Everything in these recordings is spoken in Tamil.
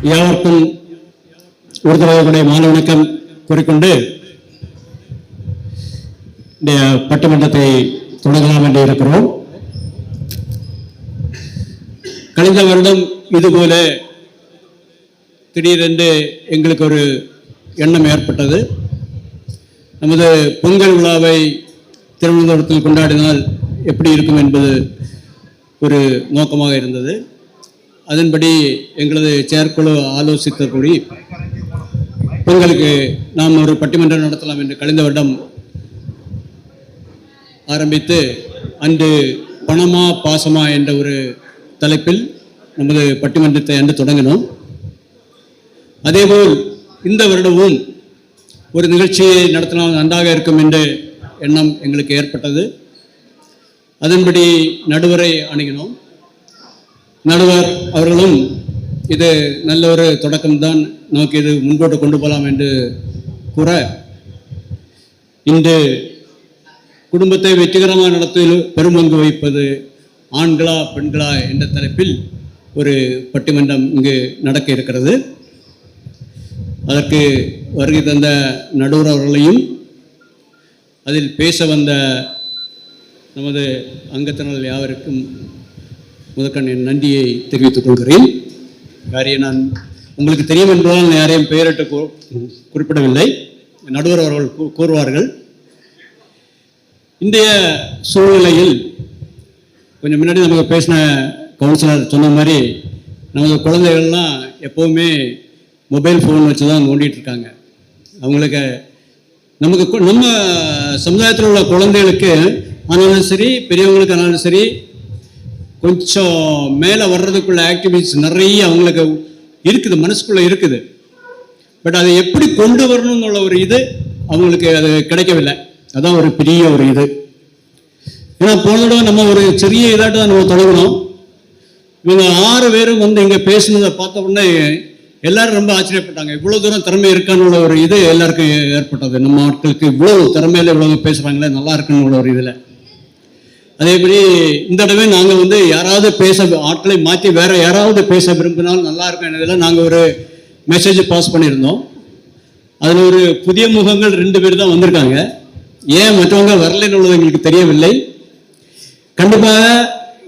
யாவருக்கும் ஒரு தடவை மாலை வணக்கம் கூறிக்கொண்டு இந்த பட்டிமன்றத்தை தொடங்கலாம் என்று இருக்கிறோம். கழிந்த வருடம் இதுபோல திடீரென்று எங்களுக்கு ஒரு எண்ணம் ஏற்பட்டது. நமது பொங்கல் விழாவை திருவனந்தபுரத்தில் கொண்டாடினால் எப்படி இருக்கும் என்பது ஒரு நோக்கமாக இருந்தது. அதன்படி எங்களது செயற்குழு ஆலோசித்தபடி பொங்கலுக்கு நாம் ஒரு பட்டிமன்றம் நடத்தலாம் என்று கழிந்த வருடம் ஆரம்பித்து அன்று பணமா பாசமா என்ற ஒரு தலைப்பில் நமது பட்டிமன்றத்தை அன்று தொடங்கினோம். அதேபோல் இந்த வருடமும் ஒரு நிகழ்ச்சியை நடத்தினால் நன்றாக இருக்கும் என்ற எண்ணம் எங்களுக்கு ஏற்பட்டது. அதன்படி நடுவரை அணுகினோம். நடுவர் அவர்களும் இது நல்ல ஒரு தொடக்கம்தான், நமக்கு இது முன்போட்டு கொண்டு போகலாம் என்று கூற, இன்று குடும்பத்தை வெற்றிகரமாக நடத்துவதில் பெரும்பங்கு வகிப்பது ஆண்களா பெண்களா என்ற தலைப்பில் ஒரு பட்டிமன்றம் இங்கு நடக்க இருக்கிறது. அதற்கு வருகை தந்த நடுவர் அவர்களையும் அதில் பேச வந்த நமது அங்கத்தினர் யாவருக்கும் முதற்கண் என் நன்றியை தெரிவித்துக் கொள்கிறேன். யாரையும் நான் உங்களுக்கு தெரியும் என்பதால் யாரையும் பெயரிட்டு குறிப்பிடவில்லை. நடுவர் அவர்கள் கூறுவார்கள். இன்றைய சூழ்நிலையில் கொஞ்சம் முன்னாடி நமக்கு பேசின கவுன்சிலர் சொன்ன மாதிரி நமது குழந்தைகள்லாம் எப்போவுமே மொபைல் ஃபோன் வச்சு தான் நோண்டிகிட்டு இருக்காங்க. அவங்களுக்கு நம்ம சமுதாயத்தில் உள்ள குழந்தைகளுக்கு ஆனாலும் சரி, பெரியவங்களுக்கு ஆனாலும் சரி, கொஞ்சம் மேலே வர்றதுக்குள்ள ஆக்டிவிட்டிஸ் நிறைய அவங்களுக்கு இருக்குது, மனசுக்குள்ளே இருக்குது. பட் அதை எப்படி கொண்டு வரணும்னு ஒரு இது அவங்களுக்கு அது கிடைக்கவில்லை. அதான் ஒரு பெரிய ஒரு இது. ஏன்னா போன தடவை நம்ம ஒரு சிறிய இதாட்டு தான் நம்ம தொடங்கணும். இவங்க 6 பேரும் வந்து இங்கே பேசுனதை பார்த்த உடனே எல்லாரும் ரொம்ப ஆச்சரியப்பட்டாங்க. இவ்வளோ தூரம் திறமை இருக்கான்னு ஒரு இது எல்லாருக்கும் ஏற்பட்டது. நம்ம ஆட்களுக்கு இவ்வளோ திறமையில இவ்வளோ பேசுகிறாங்களே, நல்லா இருக்குன்னு ஒரு இதில். அதேபடி இந்த தடவை நாங்கள் வந்து யாராவது பேச ஆட்களை மாற்றி வேற யாராவது பேச விரும்பினாலும் நல்லா இருக்கும் இதில் நாங்கள் ஒரு மெசேஜ் பாஸ் பண்ணியிருந்தோம். அதில் ஒரு புதிய முகங்கள் 2 பேர் தான் வந்திருக்காங்க. ஏன் மற்றவங்க வரலைன்னு உள்ளது எங்களுக்கு தெரியவில்லை. கண்டிப்பாக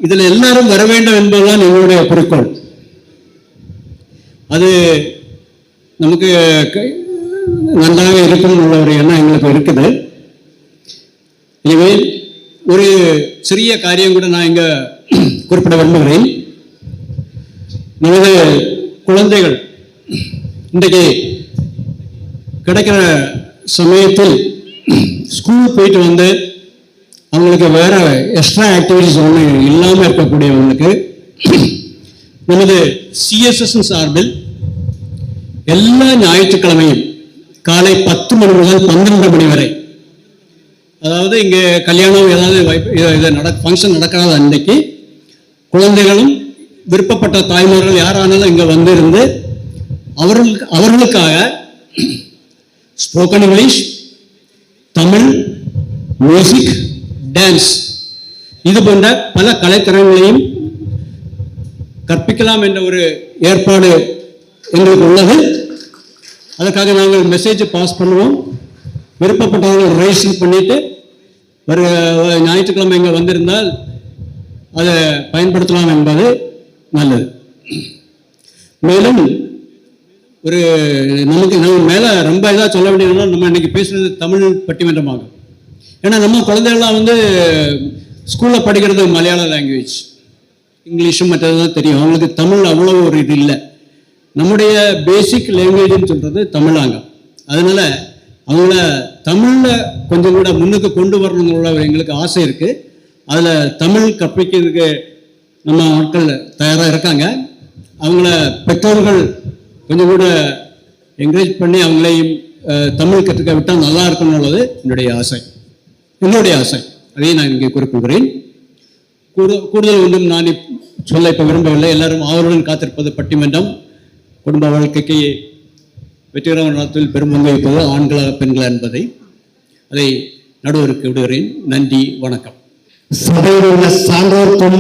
இதில் எல்லாரும் வர வேண்டும் என்பதுதான் எங்களுடைய குறிக்கோள். அது நமக்கு நன்றாக இருக்கும் உள்ள ஒரு எண்ணம் எங்களுக்கு இருக்குது. எனவே ஒரு சிறிய காரியம் கூட நான் இங்க குறிப்பிட விரும்புகிறேன். நமது குழந்தைகள் இன்றைக்கு கிடைக்கிற சமயத்தில் ஸ்கூல் போயிட்டு வந்து அவங்களுக்கு வேற எக்ஸ்ட்ரா ஆக்டிவிட்டிஸ் ஒன்று இல்லாமல் இருக்கக்கூடியவங்களுக்கு நமது சிஎஸ்எஸ் சார்பில் எல்லா ஞாயிற்றுக்கிழமையும் காலை 10 மணி முதல் 12 மணி வரை, அதாவது இங்கே கல்யாணம் ஏதாவது ஃபங்க்ஷன் நடக்காத அன்றைக்கு குழந்தைகளும் விருப்பப்பட்ட தாய்மார்கள் யாரானாலும் இங்கே வந்திருந்து அவர்களுக்காக spoken English, Tamil, music, dance இது போன்ற பல கலைத்திறன்களையும் கற்பிக்கலாம் என்ற ஒரு ஏற்பாடு எங்களுக்கு உள்ளது. அதற்காக நாங்கள் மெசேஜ் பாஸ் பண்ணுவோம். விருப்பப்பட்டவர்கள் ரெஜிஸ்டர் பண்ணிட்டு ஒரு ஞாயிற்றுக்கிழமை இங்கே வந்திருந்தால் அதை பயன்படுத்தலாம் என்பது நல்லது. மேலும் ஒரு நம்ம மேலே ரொம்ப இதாக சொல்ல வேண்டியதுன்னா, நம்ம இன்னைக்கு பேசுறது தமிழ் பட்டிமன்றமாகும். ஏன்னா நம்ம குழந்தைகள்லாம் வந்து ஸ்கூலில் படிக்கிறது மலையாள லாங்குவேஜ், இங்கிலீஷும் மற்றதான் தெரியும். அவங்களுக்கு தமிழ் அவ்வளோ ஒரு இது இல்லை. நம்முடைய பேசிக் லாங்குவேஜ்னு சொல்கிறது தமிழாங்க. அதனால அவங்கள தமிழில் கொஞ்சம் கூட முன்னுக்கு கொண்டு வரணுங்கிற எங்களுக்கு ஆசை இருக்குது. அதில் தமிழ் கற்பிக்கிறதுக்கு நம்ம ஆட்கள் தயாராக இருக்காங்க. அவங்கள பெற்றோர்கள் கொஞ்சம் கூட என்கரேஜ் பண்ணி அவங்களையும் தமிழ் கற்றுக்க விட்டால் நல்லா இருக்கும்னுள்ளது என்னுடைய ஆசை. அதையும் நான் இங்கே குறிப்பிடுகிறேன். கூடுதல் ஒன்றும் நான் சொல்ல இப்போ விரும்பவில்லை. எல்லாரும் அவருடன் காத்திருப்பது பட்டிமன்றம். குடும்ப வாழ்க்கைக்கு வெற்றிகரமான நடத்தில் பெரும்பங்கு வைப்பது ஆண்களா பெண்களா என்பதை அதை நடுவருக்கு விடுகிறேன். நன்றி, வணக்கம். சபையில் உள்ள சான்றோர்க்கும்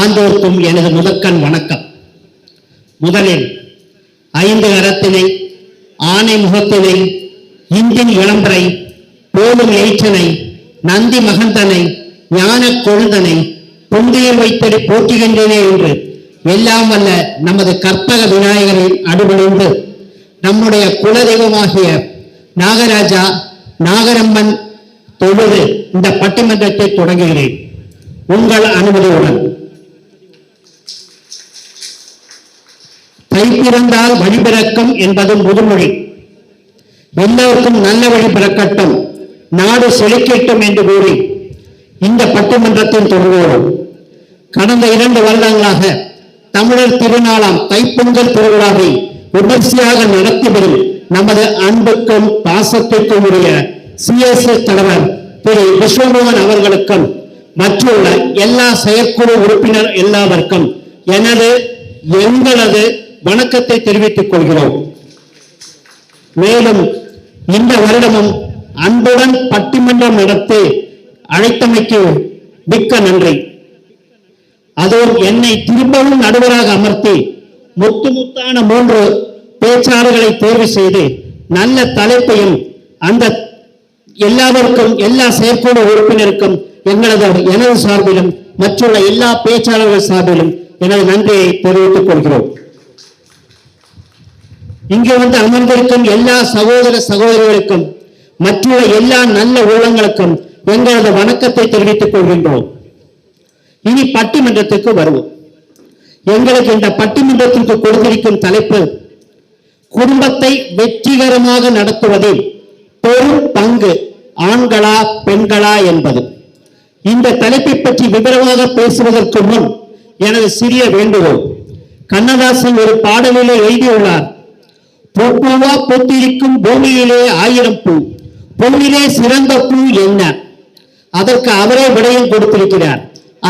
ஆண்டோர்க்கும் எனது முதற்கண் வணக்கம். முதலில் ஐந்து கரத்தினை, ஆனை முகத்தினை, இந்தின் இளம்பரை, போலும் எயிற்றனை, நந்தி மகந்தனை, ஞான கொழுந்தனை பொந்தியில் வைத்தடி போற்றுகின்றனே என்று எல்லாம் வல்ல நமது கற்பக விநாயகரின் அடிபணிந்து நம்முடைய குலதெய்வமாகிய நாகராஜா நாகரம்மன் தொழுது இந்த பட்டிமன்றத்தை தொடங்குகிறேன். உங்கள் அனுமதியுடன். தை பிறந்தால் வழிபிறக்கும் என்பது முதுமொழி. எல்லோருக்கும் நல்ல வழி பிறக்கட்டும், நாடு செழிக்கட்டும் என்று கூறி இந்த பட்டிமன்றத்தில் தொடங்குகிறோம். கடந்த 2 வருடங்களாக தமிழர் திருநாளாம் தைப்பொங்கல் திருவிழாவை விமர்சையாக நடத்தி வரும் நமது அன்புக்கும் பாசத்திற்கும் உரிய சிஎஸ்எஸ் தலைவர் திரு விஸ்வமோகன் அவர்களுக்கும் மற்றுள்ள எல்லா செயற்குழு உறுப்பினர் எல்லாருக்கும் எங்களது வணக்கத்தை தெரிவித்துக் கொள்கிறோம். மேலும் இந்த வருடமும் அன்புடன் பட்டிமன்றம் நடத்தி அழைத்தமைக்கு மிக்க நன்றி. அதுவும் என்னை திரும்பவும் நடுவராக அமர்த்தி முத்தான 3 பேச்சாளர்களை தேர்வு செய்து நல்ல தலைப்பையும் அந்த எல்லாருக்கும் எல்லா செயற்குழு உறுப்பினருக்கும் எனது சார்பிலும் மற்றுள்ள எல்லா பேச்சாளர்கள் சார்பிலும் எனது நன்றியை தெரிவித்துக் கொள்கிறோம். இங்கே வந்து அமர்ந்திருக்கும் எல்லா சகோதர சகோதரிகளுக்கும் மற்றுள்ள எல்லா நல்ல உள்ளங்களுக்கும் எங்களது வணக்கத்தை தெரிவித்துக் கொள்கின்றோம். இனி பட்டிமன்றத்துக்கு வருவோம். எங்களுக்கு இந்த பட்டிமன்றத்திற்கு கொடுத்திருக்கும் தலைப்பு குடும்பத்தை வெற்றிகரமாக நடத்துவதில் பெரும் பங்கு ஆண்களா பெண்களா என்பது. இந்த தலைப்பை பற்றி விவரமாக பேசுவதற்கு முன் எனது சிறிய வேண்டுகோள். கண்ணதாசன் ஒரு பாடலிலே எழுதியுள்ளார், பூப்பூவா பூத்திருக்கும் பூமியிலே 1000 பூ, பொன்னிலே சிறந்த பூ என்ன? அதற்கு அவரே விடையும் கொடுத்திருக்கிறார்.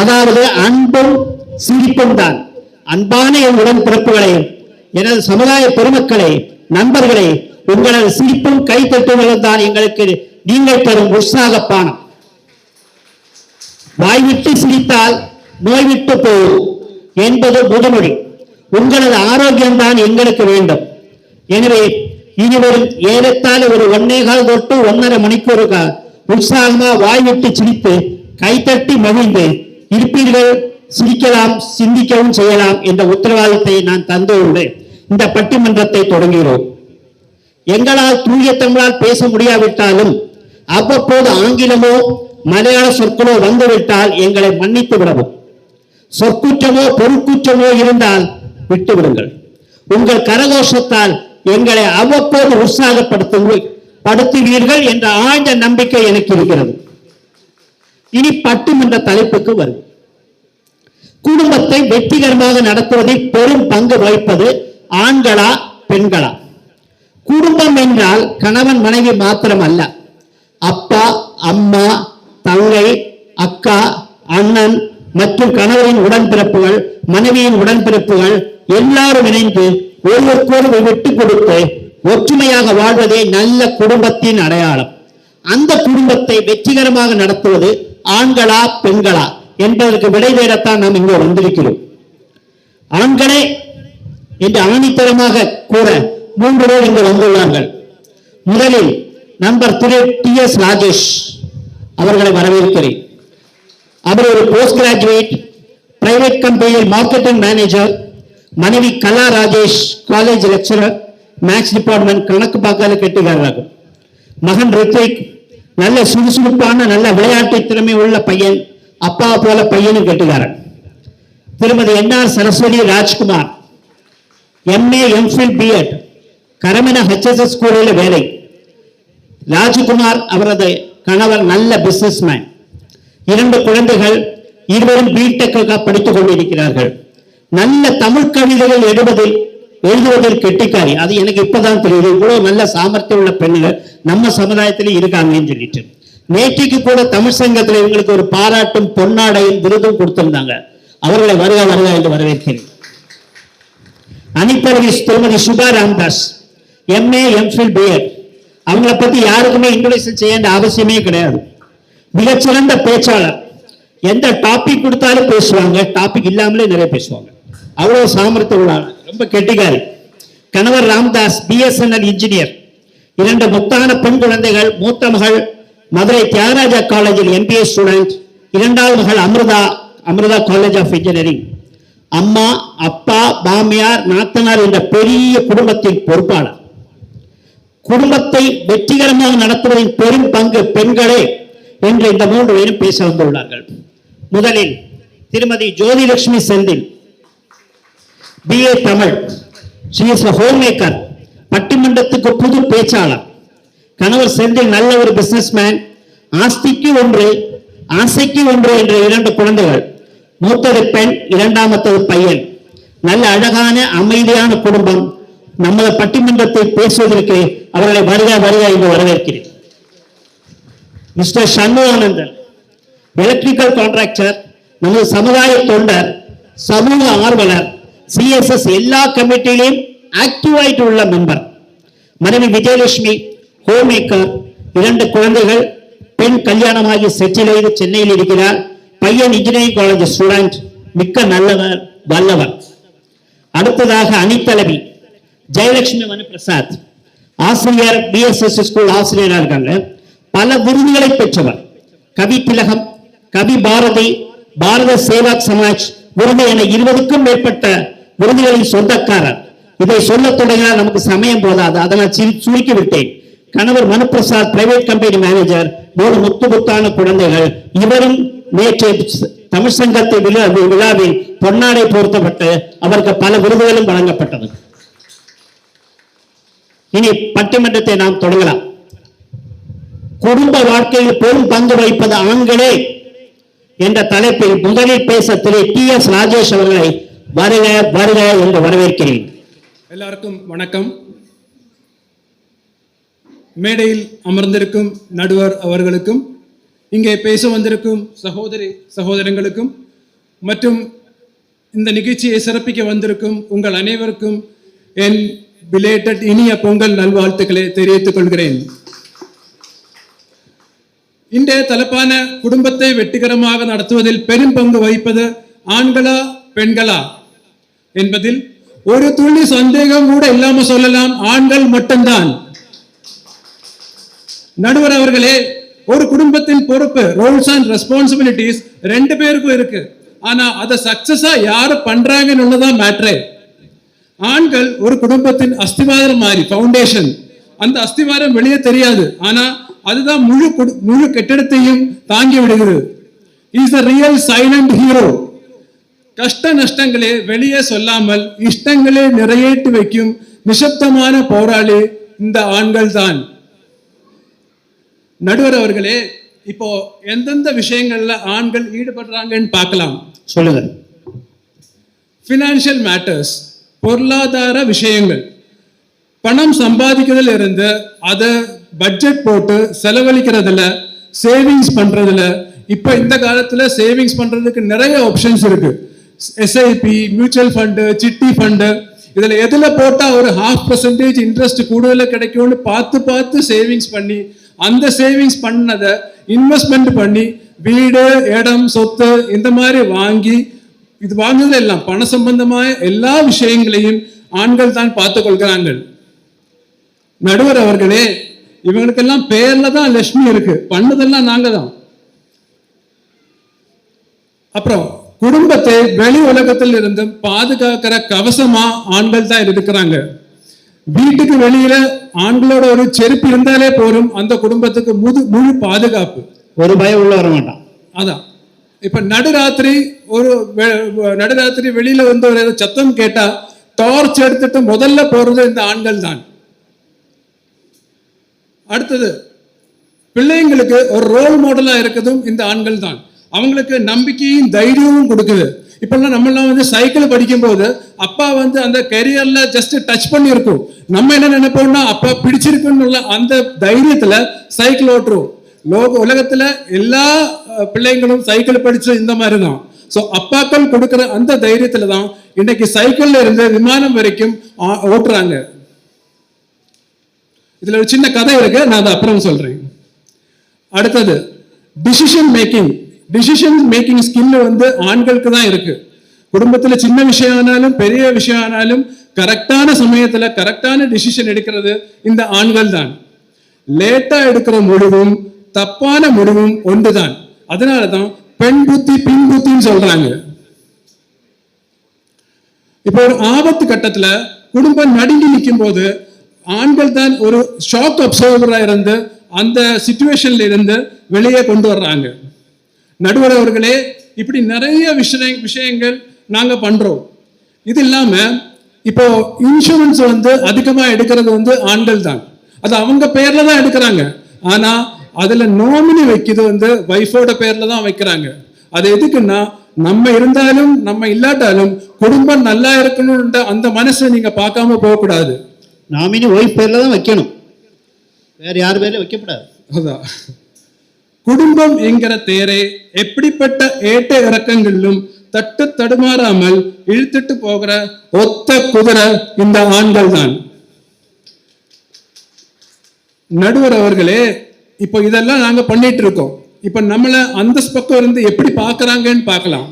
அதாவது அன்பும் சிரிப்பும் தான். அன்பான என் உடன்பிறப்புகளே, எனது சமுதாய பெருமக்களே, நண்பர்களே, உங்களது சிரிப்பும் கைத்தட்டுகளும் தான் எங்களுக்கு நீங்கள் தரும் உற்சாக பானம். வாய்விட்டு சிரித்தால் நோய் விட்டு போகும் என்பது முதுமொழி. உங்களது ஆரோக்கியம் தான் எங்களுக்கு வேண்டும். எனவே இனிவரும் ஏறத்தாழ ஒரு 1.25 to 1.5 மணிக்கூர் உற்சாகமா வாய்விட்டு சிரித்து கைத்தட்டி மகிழ்ந்து இருப்பீர்கள். சிரிக்கலாம், சிந்திக்கவும் செய்யலாம் என்ற உத்தரவாதத்தை நான் தந்துள்ளே இந்த பட்டிமன்றத்தை தொடங்குகிறோம். எங்களால் தூய தமிழால் பேச முடியாவிட்டாலும் அவ்வப்போது ஆங்கிலமோ மலையாள சொற்களோ வந்துவிட்டால் எங்களை மன்னித்து விடவும். சொற்குற்றமோ பொருட்குற்றமோ இருந்தால் விட்டுவிடுங்கள். உங்கள் கரகோஷத்தால் எங்களை அவ்வப்போது உற்சாகப்படுத்துவீர்கள் என்ற ஆழ்ந்த நம்பிக்கை எனக்கு இருக்கிறது. இனி பட்டிமன்ற தலைப்புக்கு வரும். குடும்பத்தை வெற்றிகரமாக நடத்துவதில் பெரும் பங்கு வகிப்பது ஆண்களா பெண்களா? குடும்பம் என்றால் கணவன் மனைவி மாத்திரம் அல்ல, அப்பா அம்மா தங்கை அக்கா அண்ணன் மற்றும் கணவரின் உடன்பிறப்புகள் மனைவியின் உடன்பிறப்புகள் எல்லாரும் இணைந்து ஒருவருக்கொருவர் விட்டு கொடுத்து ஒற்றுமையாக வாழ்வதே நல்ல குடும்பத்தின் அடையாளம். அந்த குடும்பத்தை வெற்றிகரமாக நடத்துவது ஆண்களா பெண்களா என்பதற்கு விடை தேடத்தான் நாம் இங்கே வந்திருக்கிறோம். ஆண்களே என்று ஆணித்தரமாக கூற 3 பேர் இங்கு வந்துள்ளார்கள். முதலில் நண்பர் திரு TS ராஜேஷ் அவர்களை வரவேற்கிறேன். அவர் ஒரு போஸ்ட் கிராஜுவேட், பிரைவேட் கம்பெனியில் மார்க்கெட்டிங் மேனேஜர். மனைவி Kala Rajesh college lecturer, maths department கணக்கு பார்க்காத கெட்டுக்காரர்கள். மகன் ரித்விக் நல்ல சுறுசுறுப்பான நல்ல விளையாட்டு திறமை உள்ள பையன், அப்பா போல பையனும் கெட்டுக்காரன். திருமதி NR Saraswati Rajkumar MA MPhil B.Ed கரமன HSS ஸ்கூலில் வேலை. ராஜ்குமார் அவரது கணவர் நல்ல பிசினஸ் மேன். 2 குழந்தைகள், இருவரும் B.Tech படித்துக் கொண்டிருக்கிறார்கள். நல்ல தமிழ் கவிதைகள் எழுதுவதில் கெட்டிக்காரி. அது எனக்கு இப்பதான் தெரியுது, இவ்வளவு நல்ல சாமர்த்தியம் உள்ள பெண்கள் நம்ம சமுதாயத்திலே இருக்காங்கன்னு சொல்லிட்டு. நேற்றைக்கு கூட தமிழ் சங்கத்தில் இவங்களுக்கு ஒரு பாராட்டும் பொன்னாடையும் விருதும் கொடுத்திருந்தாங்க. அவர்களை வருக வருக என்று வரவேற்கிறேன். அனிப்பரவி திருமதி Subha Ramdas MA MPhil B.Ed. அவங்களை பத்தி யாருக்குமே இன்ட்ரோடக்ஷன் செய்ய வேண்டிய அவசியமே கிடையாது. மிகச்சிறந்த பேச்சாளர். எந்த டாபிக் கொடுத்தாலும் பேசுவாங்க, டாபிக் இல்லாமலே நிறைய பேசுவாங்க. அவ்வளவு சாமர்த்தியம் உள்ளாங்க, ரொம்ப கெட்டிக்காரி. கணவர் ராம்தாஸ் பிஎஸ்என்எல் இன்ஜினியர். 2 முத்தான பெண் குழந்தைகள். மூத்த மகள் மதுரை தியாகராஜா காலேஜில் MBA ஸ்டூடெண்ட். 2வது மகள் அமிர்தா காலேஜ் ஆஃப் இன்ஜினியரிங். அம்மா, அப்பா, மாமியார், நாத்தனார் என்ற பெரிய குடும்பத்தின் பொறுப்பாளர். குடும்பத்தை வெற்றிகரமாக நடத்துவதில் பெரும் பங்கு பெண்களே என்று இந்த 3 பேரும் பேச வந்துள்ளார்கள். முதலில் திருமதி Jyothilakshmi Senthil, BA Tamil. She is a homemaker. பட்டிமன்றத்துக்கு புது பேச்சாளர். கணவர் செந்தில் நல்ல ஒரு பிசினஸ்மேன். ஆஸ்திக்கு ஒன்று ஆசைக்கு ஒன்று என்ற 2 குழந்தைகள். மூத்தது பெண், 2வது பையன். நல்ல அழகான அமைதியான குடும்பம். நமது பட்டிமன்றத்தை பேசுவதற்கு அவர்களை வருக வருக என்று வரவேற்கிறேன். மிஸ்டர் சண்முகானந்தன், எலக்ட்ரிக்கல் கான்ட்ராக்டர், நமது சமுதாய தொண்டர், சமூக ஆர்வலர், CSS எல்லா கமிட்டியிலும் ஆக்டிவாயிட்டு உள்ள மெம்பர். மனைவி விஜயலட்சுமி ஹோம்மேக்கர். 2 குழந்தைகள். பெண் கல்யாணமாகி செட்டில் செய்து சென்னையில் இருக்கிறார். பையன் இன்ஜினியரிங் காலேஜ் ஸ்டூடெண்ட். மிக்க நல்லவர், வல்லவர். அடுத்ததாக அணித்தலைவி ஜெயலட்சுமி மனுபிரசாத், ஆசிரியர், BSS ஸ்கூல் ஆசிரியராக இருக்காங்க. பல விருதுகளை பெற்றவர். கவி திலகம், கவி பாரதி, பாரத சேவா சமாஜ் விருது என 20க்கும் மேற்பட்ட விருதுகளின் சொந்தக்காரர். இதை சொல்ல தொடங்கினால் நமக்கு சமயம் போதாது, அதனால் சுருக்கி விட்டேன். கணவர் மனுபிரசாத் பிரைவேட் கம்பெனி மேனேஜர். 3 முத்தான குழந்தைகள். இவரும் நேற்று தமிழ் சங்கத்தை விழாவில் பொன்னாடை போர்த்தப்பட்டு அவருக்கு பல விருதுகளும் வழங்கப்பட்டது. இனி பட்டிமன்றத்தை நாம் தொடங்கலாம். குடும்ப வாழ்க்கையில் பெரும் பங்கு வகிப்பது ஆண்களே என்ற தலைப்பில் முதலில் பேச திரு TS ராஜேஷ் அவர்களை வருக வருக என்று வரவேற்கிறேன். எல்லாருக்கும் வணக்கம். மேடையில் அமர்ந்திருக்கும் நடுவர் அவர்களுக்கும், இங்கே பேச வந்திருக்கும் சகோதரங்களுக்கும் மற்றும் இந்த நிகழ்ச்சியை சிறப்பிக்க வந்திருக்கும் உங்கள் அனைவருக்கும் என் பிலேட்டட் இனிய பொங்கல் நல்வாழ்த்துக்களை தெரிவித்துக் கொள்கிறேன். இன்றைய தலைப்பான குடும்பத்தை வெற்றிகரமாக நடத்துவதில் பெரும் பங்கு வகிப்பது ஆண்களா பெண்களா என்பதில் ஒரு துளி சந்தேகம் கூட இல்லாம சொல்லலாம், ஆண்கள் மட்டும்தான். நடுவர் அவர்களே, ஒரு குடும்பத்தின் பொறுப்பு, ரோல்ஸ் அண்ட் ரெஸ்பான்சிபிலிட்டிஸ் 2 பேருக்கும் இருக்கு. ஆனா அதை சக்சஸா யாரு பண்றாங்கன்னு மேட்ரே. ஆண்கள் ஒரு குடும்பத்தின் அஸ்திவாரம் மாதிரி, ஃபவுண்டேஷன். அந்த அஸ்திவாரம் வெளியே தெரியாது, ஆனா அதுதான் முழு கட்டிடத்தையும் தாங்கி விடுகிறது. Is a real silent hero. கஷ்ட நஷ்டங்களே வெளியே சொல்லாமல் இஷ்டங்களே நிறைவேற்றி வைக்கும் நிசப்தமான போராளி இந்த ஆண்கள் தான். நடுவர் அவர்களே, இப்போ எந்தெந்த விஷயங்கள்ல ஆண்கள் ஈடுபடுறாங்கன்னு பார்க்கலாம். சொல்லுங்க. பினான்சியல் மேட்டர்ஸ், பொருளாதார விஷயங்கள். பணம் சம்பாதிக்கிறதுல இருந்து அதை பட்ஜெட் போட்டு செலவழிக்கிறதுல, சேவிங்ஸ் பண்றதுல. இப்ப இந்த காலத்துல சேவிங்ஸ் பண்றதுக்கு நிறைய ஆப்ஷன்ஸ் இருக்கு. SIP, mutual fund, city fund. இதுல எதுல போட்டா ஒரு 0.5% இன்ட்ரெஸ்ட் கூடுதல கிடைக்கும்னு பார்த்து சேவிங்ஸ் பண்ணி, அந்த சேவிங்ஸ் பண்ணதை இன்வெஸ்ட்மெண்ட் பண்ணி வீடு, இடம், சொத்து இந்த மாதிரி வாங்கி, இது வாங்குறது எல்லாம் பண சம்பந்தമായ எல்லா விஷயங்களையும் ஆண்கள் தான் பார்த்துக் கொள்கிறார்கள். நடுவர் அவர்களே, இவங்களுக்கெல்லாம் பேர்ல தான் லட்சுமி இருக்கு, பண்ணதெல்லாம் நாங்க தான். அப்புறம் குடும்பத்தை வெளி உலகத்தில் இருந்து பாதுகாக்கிற கவசமா ஆண்கள் தான் இருக்கிறாங்க. வீட்டுக்கு வெளியில ஆண்களோட ஒரு செருப்பு இருந்தாலே போரும், அந்த குடும்பத்துக்கு முழு பாதுகாப்பு. ஒரு பயம் உள்ள வர மாட்டான். அதான் இப்ப நடுராத்திரி வெளியில வந்து ஒரு சத்தம் கேட்டா டார்ச் எடுத்துட்டு முதல்ல போறது இந்த ஆண்கள் தான். அடுத்தது பிள்ளைங்களுக்கு ஒரு ரோல் மாடலா இருக்கிறதும் இந்த ஆண்கள் தான். அவங்களுக்கு நம்பிக்கையும் தைரியமும் கொடுக்குது. இப்பெல்லாம் நம்மளாம் வந்து சைக்கிள் படிக்கும் போது அப்பா வந்து அந்த கெரியர்ல ஜஸ்ட் டச் பண்ணி இருக்கும். நம்ம என்ன நினைப்போம்னா அப்பா பிடிச்சிருக்குன்னு அந்த தைரியத்துல சைக்கிள் ஓட்டுறோம். உலகத்துல எல்லா பிள்ளைங்களும் சைக்கிள் படிச்சு இந்த மாதிரி தான். ஸோ அப்பாக்கள் கொடுக்குற அந்த தைரியத்துல தான் இன்னைக்கு சைக்கிள்ல இருந்து விமானம் வரைக்கும் ஓட்டுறாங்க. இதுல ஒரு சின்ன கதை இருக்கு, நான் அதை அப்புறம் சொல்றேன். அடுத்தது டிசிஷன் மேக்கிங் ஸ்கில் வந்து ஆண்களுக்கு தான் இருக்கு. குடும்பத்துல சின்ன விஷயம் ஆனாலும் பெரிய விஷயம் ஆனாலும் கரெக்டான சமயத்துல கரெக்டான டிசிஷன் எடுக்கிறது இந்த ஆண்கள் தான். லேட்டா எடுக்கிற முடிவும் தப்பான முடிவும் ஒன்றுதான். அதனாலதான் பெண் புத்தி பின் புத்தின்னு சொல்றாங்க. இப்போ ஒரு ஆபத்து கட்டத்துல குடும்பம் நடுங்கி நிற்கும் போது ஆண்கள் தான் ஒரு ஷாக் அப்சர்வரா இருந்து அந்த சிச்சுவேஷன்ல இருந்து வெளியே கொண்டு வர்றாங்க. நடுவர் அவர்களே, இப்படி நிறைய விஷயங்கள் நாங்க பண்றோம். இது இல்லாம இப்போ இன்சூரன்ஸ் அதிகமா எடுக்கிறது ஆண்கள் தான். அது அவங்க பேர்ல தான் எடுக்கிறாங்க. ஆனா அதுல நோமினி வைக்கிறது வைஃபோட பேர்ல தான் வைக்கிறாங்க. அது எதுக்குன்னா, நம்ம இருந்தாலும் நம்ம இல்லாட்டாலும் குடும்பம் நல்லா இருக்கணும்ன்ற அந்த மனசை நீங்க பார்க்காம போக கூடாது. நாமினி ஒய்ஃப் பேர்ல தான் வைக்கணும், வேற யார் பேர்ல வைக்கப்படாது. அதான் குடும்பம் என்கிற தேரை எப்படிப்பட்ட ஏற்ற இறக்கங்களிலும் தட்டு தடுமாறாமல் இழுத்துட்டு போகிற ஒத்த குதிரை இந்த ஆண்கள் தான். நடுவர் அவர்களே, இப்போ இதெல்லாம் நாங்க பண்ணிட்டு இருக்கோம். இப்ப நம்மள அந்த பக்கம் இருந்து எப்படி பாக்குறாங்கன்னு பார்க்கலாம்.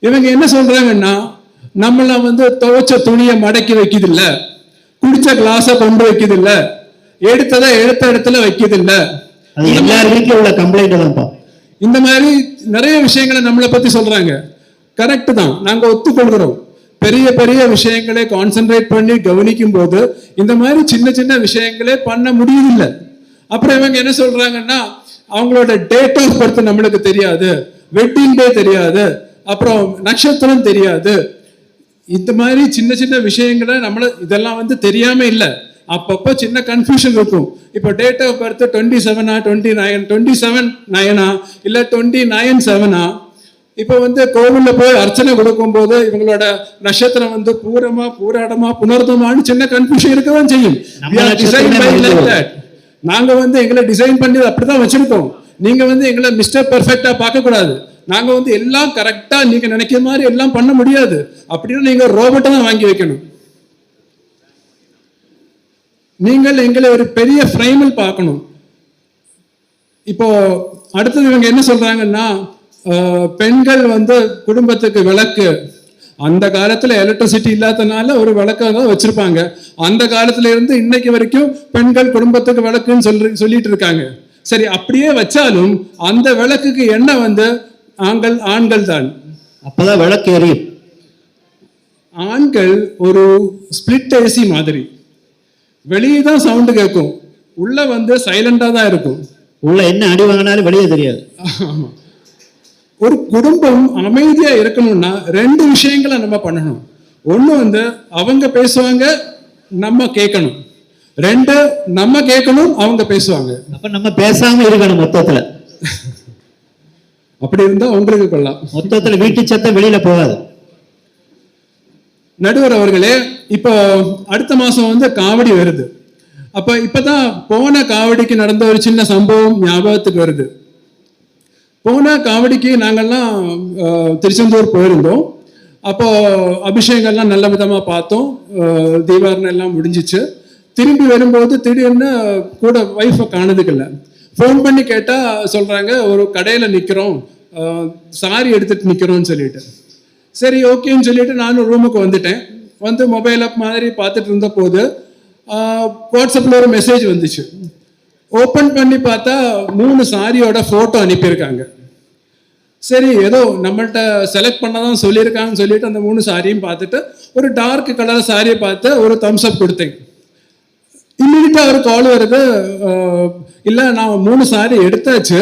இவங்க என்ன சொல்றாங்கன்னா, நம்மள துவைச்ச துணியை மடக்கி வைக்குது இல்ல, குடிச்ச கிளாஸ கொண்டு வைக்குது இல்ல, எடுத்த இடத்துல வைக்குது இல்ல. அது எல்லார் வீட்டுல உள்ள கம்ப்ளைண்ட் தான்ப்பா. இந்த மாதிரி நிறைய விஷயங்களை நம்மளை பத்தி சொல்றாங்க. கரெக்ட் தான், நாங்க ஒத்துக்கொள்கிறோம். பெரிய பெரிய விஷயங்களை கான்சென்ட்ரேட் பண்ணி கவனிக்கும் போது இந்த மாதிரி சின்ன சின்ன விஷயங்களே பண்ண முடியல. அப்புறம் இவங்க என்ன சொல்றாங்கன்னா, அவங்களோட டேட் ஆஃப் பர்த் நம்மளுக்கு தெரியாது, வெட்டிங் டே தெரியாது, அப்புறம் நட்சத்திரம் தெரியாது. இந்த மாதிரி சின்ன சின்ன விஷயங்களை இதெல்லாம் தெரியாம இல்லை. அப்பப்போ சின்ன கன்ஃபியூஷன் இருக்கும். இப்போ டேட் ஆஃப் பர்த் 27 27 இல்ல 29/7. இப்போ கோவில்ல போய் அர்ச்சனை கொடுக்கும் போது இவங்களோட நட்சத்திரம் பூரமா பூராடமா புனர்தமான்னு சின்ன கன்ஃபியூஷன் இருக்கதான் செய்யும். நாங்க எங்களை டிசைன் பண்ணி அப்படிதான் வச்சிருக்கோம். நீங்க எங்களை மிஸ்டர் பெர்ஃபெக்டா பார்க்க கூடாது. நாங்க எல்லாம் கரெக்டா நீங்க நினைக்கிற மாதிரி எல்லாம் பண்ண முடியாது. அப்படின்னு நீங்க ரோபோட்டை தான் வாங்கி வைக்கணும். நீங்கள் எங்களை ஒரு பெரிய ஃப்ரேமில் பார்க்கணும். இப்போ அடுத்தது இவங்க என்ன சொல்றாங்கன்னா, பெண்கள் குடும்பத்துக்கு விளக்கு. அந்த காலத்துல எலக்ட்ரிசிட்டி இல்லாதனால ஒரு விளக்காக தான் வச்சிருப்பாங்க. அந்த காலத்துல இருந்து இன்னைக்கு வரைக்கும் பெண்கள் குடும்பத்துக்கு விளக்குன்னு சொல்லிட்டு இருக்காங்க. சரி, அப்படியே வச்சாலும் அந்த விளக்குக்கு என்ன ஆண்கள் தான். அப்பதான் விளக்கு எரியும். ஆண்கள் ஒரு ஸ்பிளிட் ஏசி மாதிரி. வெளியே தான் சவுண்டு கேட்கும், உள்ள சைலண்டா தான் இருக்கும். உள்ள என்ன அடி வாங்கினாலும் வெளியே தெரியாது. ஒரு குடும்பம் அமைதியா இருக்கணும்னா ரெண்டு விஷயங்களை நம்ம பண்ணணும். ஒண்ணு அவங்க பேசுவாங்க, நம்ம கேட்கணும். ரெண்டு, நம்ம கேட்கணும், அவங்க பேசுவாங்க. அப்ப நம்ம பேசாம இருக்கணும் மொத்தத்துல. அப்படி இருந்தா உங்களுக்கு கொள்ளலாம். மொத்தத்துல வீட்டு சத்தம் வெளியில போகாது. நடுவர் அவர்களே, இப்போ அடுத்த மாசம் காவடி வருது. அப்ப இப்பதான் போன காவடிக்கு நடந்த ஒரு சின்ன சம்பவம் ஞாபகத்துக்கு வருது. போன காவடிக்கு நாங்கள்லாம் திருச்செந்தூர் போயிருந்தோம். அப்போ அபிஷேகம்லாம் நல்ல விதமா பார்த்தோம். தீபாவளி எல்லாம் முடிஞ்சிச்சு. திரும்பி வரும்போது திடீர்னு கூட ஒய்ஃபை காணதுக்கில்ல. ஃபோன் பண்ணி கேட்டா சொல்றாங்க, ஒரு கடையில நிக்கிறோம், சாரி எடுத்துட்டு நிக்கிறோம்னு சொல்லிட்டு. சரி, ஓகேன்னு சொல்லிட்டு நானும் ரூமுக்கு வந்துட்டேன். மொபைல் ஆப் மாதிரி பார்த்துட்டு இருந்த போது வாட்ஸ்அப்ல ஒரு மெசேஜ் வந்துச்சு. ஓப்பன் பண்ணி பார்த்தா 3 சாரியோட போட்டோ அனுப்பியிருக்காங்க. சரி, ஏதோ நம்மள்கிட்ட செலக்ட் பண்ணதான் சொல்லியிருக்காங்கன்னு சொல்லிட்டு அந்த 3 சாரியும் பார்த்துட்டு ஒரு டார்க் கலர் சாரியை பார்த்து ஒரு தம்ஸ் அப் கொடுத்தேன். இம்மிடியா ஒரு கால் வருது, இல்லை நான் 3 சாரி எடுத்தாச்சு,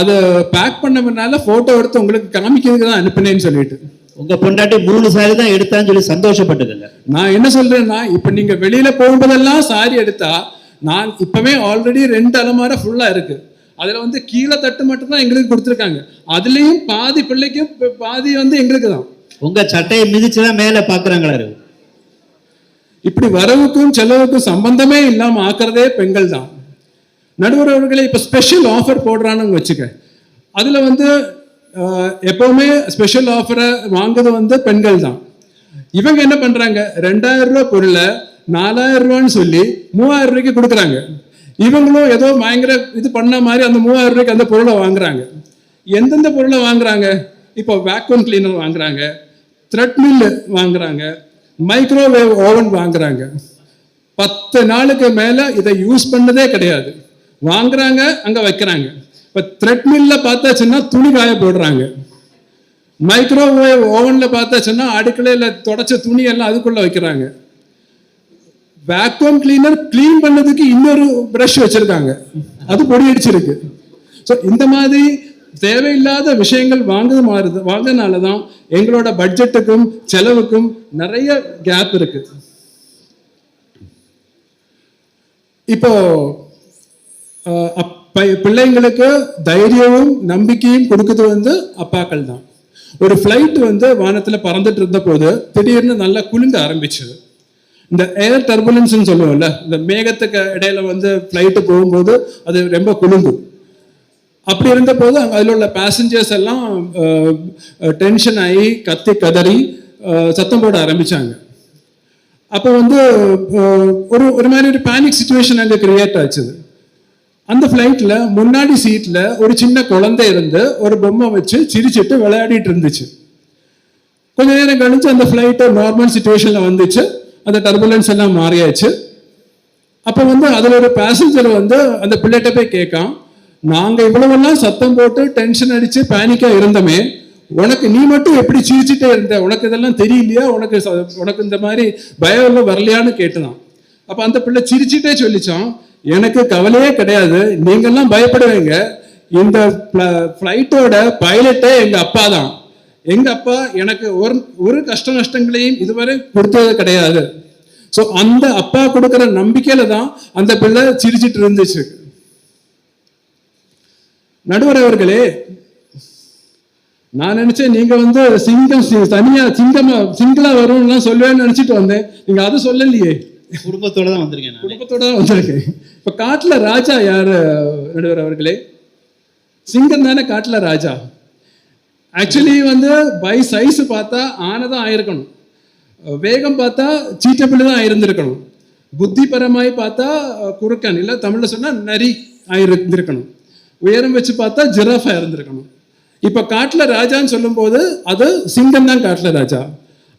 அதை பேக் பண்ண முன்னால போட்டோ எடுத்து உங்களுக்கு காமிக்கிறதுக்கு தான் அனுப்பினேன்னு சொல்லிட்டு. உங்க பொண்டாட்டி 3 சாரி தான் எடுத்தான்னு சொல்லி சந்தோஷப்பட்டுக்கங்க. நான் என்ன சொல்றேன்னா, இப்ப நீங்க வெளியில போகும்போதெல்லாம் சாரி எடுத்தா, நான் இப்பவே ஆல்ரெடி 2 அலமார ஃபுல்லா இருக்கு. அதுல கீழே தட்டு மட்டும் தான் எங்களுக்கு கொடுத்துருக்காங்க. அதுலயும் பாதி பிள்ளைக்கும் பாதி எங்களுக்கு தான். உங்க சட்டையை மிதிச்சுதான் மேல பாக்குறாங்களா? இப்படி வரவுக்கும் செலவுக்கும் சம்பந்தமே இல்லாம ஆக்குறதே பெண்கள் தான். நடுவர் அவர்களை இப்ப ஸ்பெஷல் ஆஃபர் போடுறான்னு வச்சுக்க, அதுல எப்பவுமே ஸ்பெஷல் ஆஃபரை வாங்குறது பெண்கள் தான். இவங்க என்ன பண்றாங்க, 2000 ரூபாய் பொருளை 4000 ரூபான்னு சொல்லி 3000 ரூபாய்க்கு கொடுக்குறாங்க. இவங்களும் ஏதோ பயங்கர இது பண்ண மாதிரி அந்த 3000 ரூபாய்க்கு அந்த பொருளை வாங்குறாங்க. எந்தெந்த பொருளை வாங்குறாங்க? இப்போ வேக்யூம் கிளீனர் வாங்குறாங்க, த்ரெட்மில் வாங்குறாங்க, மைக்ரோவேவ் ஓவன் வாங்குறாங்க. 10 நாளுக்கு மேல இதை யூஸ் பண்ணதே கிடையாது. வாங்குறாங்க, அங்க வைக்கிறாங்க. இப்ப த்ரெட்மில்ல பார்த்தாச்சுன்னா துணி காய போடுறாங்க. மைக்ரோவேவ் ஓவன்ல பார்த்தாச்சுன்னா அடுக்கலையில தொடச்ச துணி எல்லாம் அதுக்குள்ள வைக்கிறாங்க. வேக்யூம் கிளீனர் கிளீன் பண்ணதுக்கு இன்னொரு பிரஷ் வச்சிருக்காங்க, அது பொடி அடிச்சிருக்கு. ஸோ இந்த மாதிரி தேவையில்லாத விஷயங்கள் வாங்கினாலதான் எங்களோட பட்ஜெட்டுக்கும் செலவுக்கும் நிறைய கேப் இருக்கு. இப்போ பிள்ளைங்களுக்கு தைரியமும் நம்பிக்கையும் கொடுக்குறது அப்பாக்கள் தான். ஒரு ஃப்ளைட் வானத்துல பறந்துட்டு இருந்த போது திடீர்னு நல்லா குலுங்க ஆரம்பிச்சது. இந்த ஏர் டர்புலன்ஸ் சொல்லுவோம்ல, இந்த மேகத்துக்கு இடையில ஃப்ளைட்டு போகும்போது அது ரொம்ப குலுங்கும். அப்படி இருந்த போது அதில் உள்ள பேசஞ்சர்ஸ் எல்லாம் டென்ஷன் ஆகி கத்தி கதறி சத்தம் போட ஆரம்பிச்சாங்க. அப்போ ஒரு மாதிரி ஒரு பேனிக் சுச்சுவேஷன் அங்கே கிரியேட் ஆச்சு. அந்த ஃப்ளைட்ல முன்னாடி சீட்ல ஒரு சின்ன குழந்தை இருந்து ஒரு பொம்மை வச்சு சிரிச்சிட்டு விளையாடிட்டு இருந்துச்சு. கொஞ்ச நேரம் கழிச்சு அந்த ஃப்ளைட் நார்மல் சுச்சுவேஷன்ல வந்துச்சு, அந்த டர்புலன்ஸ் எல்லாம் மாறியாச்சு. அப்போ அதுல ஒரு பேசஞ்சர் அந்த பிள்ளைகிட்ட போய் கேட்கான், நாங்க இவ்வளவெல்லாம் சத்தம் போட்டு டென்ஷன் அடிச்சு பேனிக்கா இருந்தோமே, உனக்கு நீ மட்டும் எப்படி சிரிச்சுட்டே இருந்த, உனக்கு இதெல்லாம் தெரியலையா, உனக்கு இந்த மாதிரி பயம் எல்லாம் வரலையான்னு கேட்டுதான். அப்ப அந்த பிள்ளை சிரிச்சுட்டே சொல்லிச்சான், எனக்கு கவலையே கிடையாது, நீங்கெல்லாம் பயப்படுவீங்க, இந்த ஃப்ளைட்டோட பைலட்டே எங்க அப்பா தான். எங்க அப்பா எனக்கு ஒரு கஷ்ட நஷ்டங்களையும் இதுவரை கொடுத்தது கிடையாது. ஸோ அந்த அப்பா கொடுக்குற நம்பிக்கையில தான் அந்த பிள்ளை சிரிச்சிட்டு இருந்துச்சு. நடுவர் அவர்களே, நான் நினைச்சேன் நீங்க சிங்கம் தனியா சிங்களா வரும்னு சொல்லுவேன்னு நினைச்சிட்டு வந்தேன். நீங்க அது சொல்லலையே. குடும்பத்தோட தான் வந்திருக்கேன். குடும்பத்தோட தான் வந்திருக்கேன். இப்ப காட்டுல ராஜா யாரு நடுவர் அவர்களே? சிங்கம் தானே காட்டுல ராஜா. ஆக்சுவலி பை சைஸ் பார்த்தா ஆனதான் ஆயிருக்கணும், வேகம் பார்த்தா சீட்டப்பிள்ளை தான் ஆயிருந்திருக்கணும், புத்திபரமாய் பார்த்தா குறுக்கன் இல்ல தமிழ்ல சொன்னா நரி ஆயிருந்திருக்கணும், உயரம் வச்சு பார்த்தா ஜிராஃபா இருந்திருக்கணும். இப்ப காட்டுல ராஜான்னு சொல்லும் போது அது சிங்கம் தான் காட்டுல ராஜா.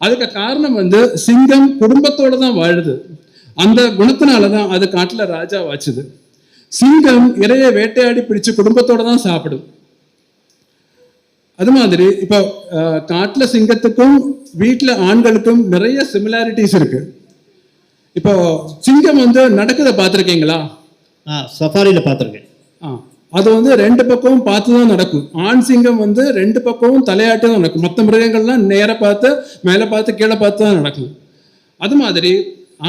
அதுக்கு காரணம் சிங்கம் குடும்பத்தோட தான் வாழுது. அந்த குணத்தினாலதான் அது காட்டுல ராஜா வாச்சுது. சிங்கம் இறைய வேட்டையாடி பிடிச்சு குடும்பத்தோட தான் சாப்பிடும். அது மாதிரி இப்ப காட்டுல சிங்கத்துக்கும் வீட்டுல ஆண்களுக்கும் நிறைய சிமிலாரிட்டிஸ் இருக்கு. இப்போ சிங்கம் நடக்குத பார்த்திருக்கீங்களா? சஃபாரியில பார்த்திருக்கேன். அது ரெண்டு பக்கமும் பார்த்துதான் நடக்கும். ஆண் சிங்கம் 2 பக்கமும் தலையாட்டி தான் நடக்கும். மற்ற மிருகங்கள்லாம் நேர பார்த்து மேல பார்த்து கீழே பார்த்து தான் நடக்கும். அது மாதிரி